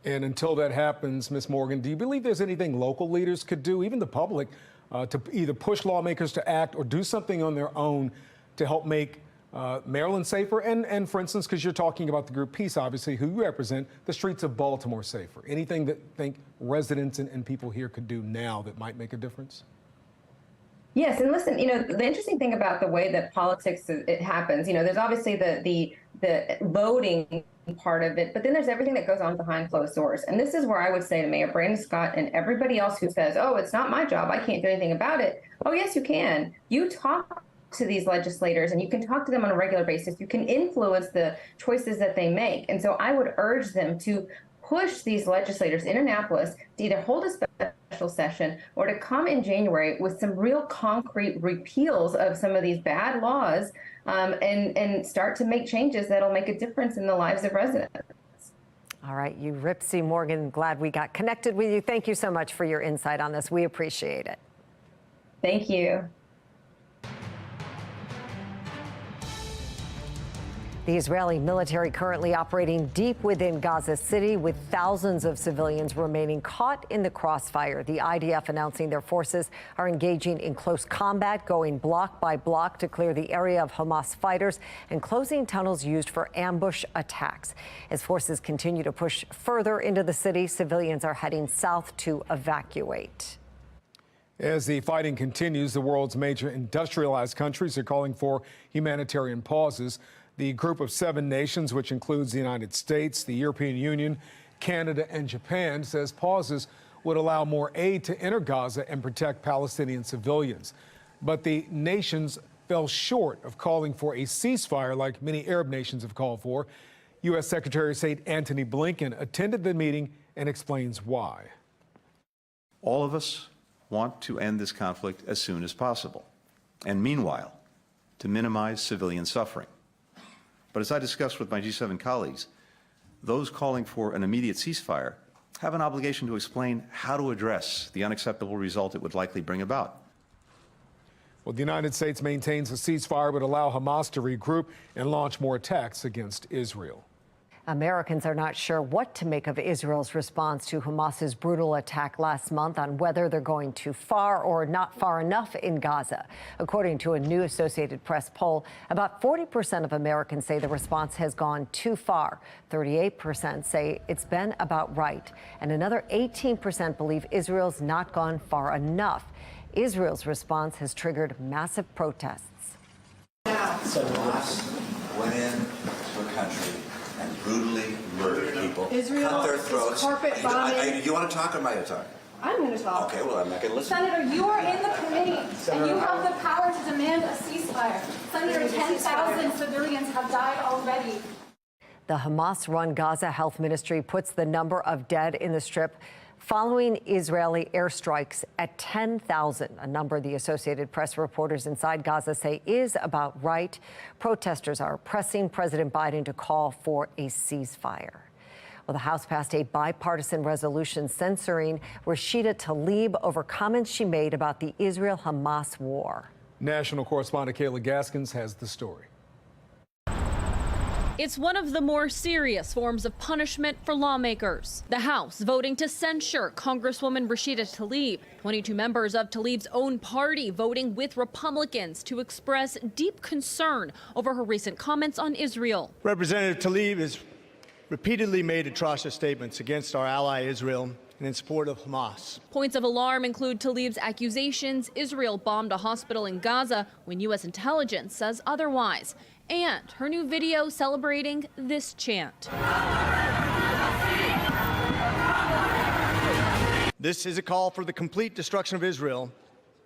And until that happens, Ms. Morgan, do you believe there's anything local leaders could do, even the public, to either push lawmakers to act or do something on their own to help make Maryland safer? And for instance, because you're talking about the group Peace, obviously, who you represent, the streets of Baltimore safer. Anything that think residents and people here could do now that might make a difference? Yes, and listen, you know, the interesting thing about the way that politics it happens, you know, there's obviously the voting part of it, but then there's everything that goes on behind closed doors. And this is where I would say to Mayor Brandon Scott and everybody else who says, oh, it's not my job, I can't do anything about it. Oh, yes, you can. You talk to these legislators and you can talk to them on a regular basis. You can influence the choices that they make. And so I would urge them to push these legislators in Annapolis to either hold a special session or to come in January with some real concrete repeals of some of these bad laws, and start to make changes that'll make a difference in the lives of residents. All right, you Ripsy Morgan, glad we got connected with you. Thank you so much for your insight on this. We appreciate it. Thank you. The Israeli military currently operating deep within Gaza City, with thousands of civilians remaining caught in the crossfire. The IDF announcing their forces are engaging in close combat, going block by block to clear the area of Hamas fighters and closing tunnels used for ambush attacks. As forces continue to push further into the city, civilians are heading south to evacuate. As the fighting continues, the world's major industrialized countries are calling for humanitarian pauses. The group of 7 nations, which includes the United States, the European Union, Canada, and Japan, says pauses would allow more aid to enter Gaza and protect Palestinian civilians. But the nations fell short of calling for a ceasefire like many Arab nations have called for. U.S. Secretary of State Antony Blinken attended the meeting and explains why. All of us want to end this conflict as soon as possible, and meanwhile, to minimize civilian suffering. But as I discussed with my G7 colleagues, those calling for an immediate ceasefire have an obligation to explain how to address the unacceptable result it would likely bring about. Well, the United States maintains a ceasefire would allow Hamas to regroup and launch more attacks against Israel. Americans are not sure what to make of Israel's response to Hamas's brutal attack last month, on whether they're going too far or not far enough in Gaza. According to a new Associated Press poll, about 40% of Americans say the response has gone too far. 38% say it's been about right. And another 18% believe Israel's not gone far enough. Israel's response has triggered massive protests. Hamas went into a country and brutally murdered people, Israel cut their throats. is carpet bombing. Do you want to talk or am I going to talk? I'm going to talk. Okay, well, I'm not going to listen. Senator, you are in the committee, and you have the power to demand a ceasefire. Senator, 10,000 civilians have died already. The Hamas-run Gaza Health Ministry puts the number of dead in the Strip following Israeli airstrikes at 10,000, a number the Associated Press reporters inside Gaza say is about right. Protesters are pressing President Biden to call for a ceasefire. Well, the House passed a bipartisan resolution censoring Rashida Tlaib over comments she made about the Israel-Hamas war. National correspondent Kayla Gaskins has the story. It's one of the more serious forms of punishment for lawmakers. The House voting to censure Congresswoman Rashida Tlaib. 22 members of Tlaib's own party voting with Republicans to express deep concern over her recent comments on Israel. Representative Tlaib has repeatedly made atrocious statements against our ally Israel and in support of Hamas. Points of alarm include Tlaib's accusations Israel bombed a hospital in Gaza when U.S. intelligence says otherwise, and her new video celebrating this chant. This is a call for the complete destruction of Israel.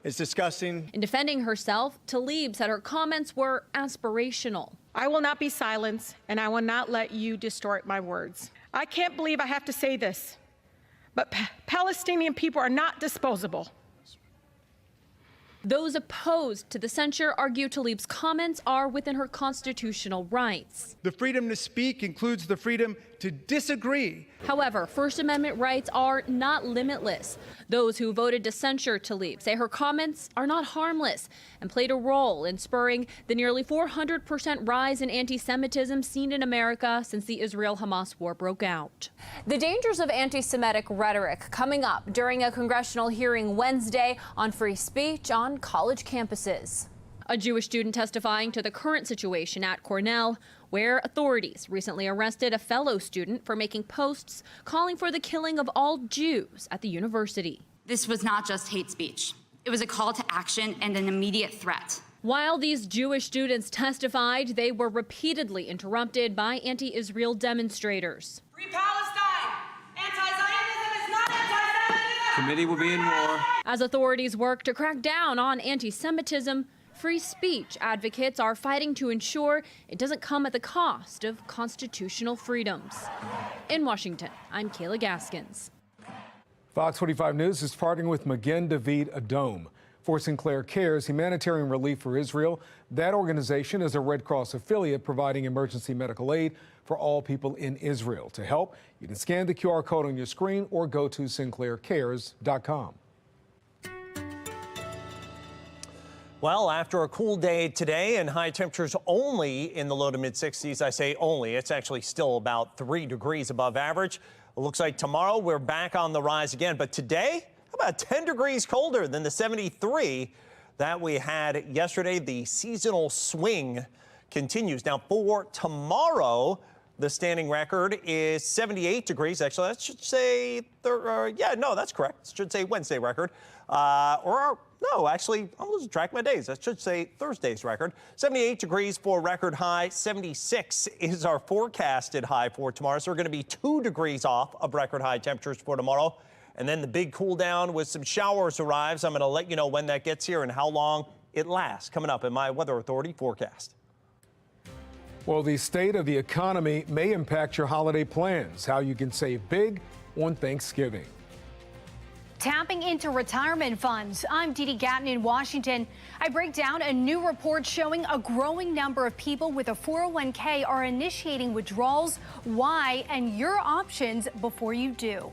It's disgusting. In defending herself, Tlaib said her comments were aspirational. I will not be silenced, and I will not let you distort my words. I can't believe I have to say this, but Palestinian people are not disposable. Those opposed to the censure argue Tlaib's comments are within her constitutional rights. The freedom to speak includes the freedom to disagree. However, First Amendment rights are not limitless. Those who voted to censure Tlaib say her comments are not harmless and played a role in spurring the nearly 400% rise in anti-Semitism seen in America since the Israel-Hamas war broke out. The dangers of anti-Semitic rhetoric coming up during a congressional hearing Wednesday on free speech on college campuses. A Jewish student testifying to the current situation at Cornell, where authorities recently arrested a fellow student for making posts calling for the killing of all Jews at the university. This was not just hate speech. It was a call to action and an immediate threat. While these Jewish students testified, they were repeatedly interrupted by anti-Israel demonstrators. Free Palestine! Anti-Zionism is not anti-Semitism! Committee will be in war. As authorities work to crack down on anti-Semitism, Free speech advocates are fighting to ensure it doesn't come at the cost of constitutional freedoms. In Washington, I'm Kayla Gaskins. Fox 45 News is partnering with Magen David Adom for Sinclair Cares Humanitarian Relief for Israel. That organization is a Red Cross affiliate providing emergency medical aid for all people in Israel. To help, you can scan the QR code on your screen or go to sinclaircares.com. Well, after a cool day today and high temperatures only in the low to mid 60s, I say only, it's actually still about 3 degrees above average. It looks like tomorrow we're back on the rise again, but today, about 10 degrees colder than the 73 that we had yesterday. The seasonal swing continues. Now for tomorrow, the standing record is 78 degrees. Actually, that should say, that's correct. It should say Wednesday record. No, actually, I'm losing track of my days. That should say Thursday's record. 78 degrees for record high. 76 is our forecasted high for tomorrow. So we're going to be 2 degrees off of record high temperatures for tomorrow. And then the big cool down with some showers arrives. I'm going to let you know when that gets here and how long it lasts coming up in my Weather Authority forecast. Well, the state of the economy may impact your holiday plans. How you can save big on Thanksgiving. Tapping into retirement funds. I'm Dee Dee Gatton in Washington. I break down a new report showing a growing number of people with a 401k are initiating withdrawals, why, and your options before you do.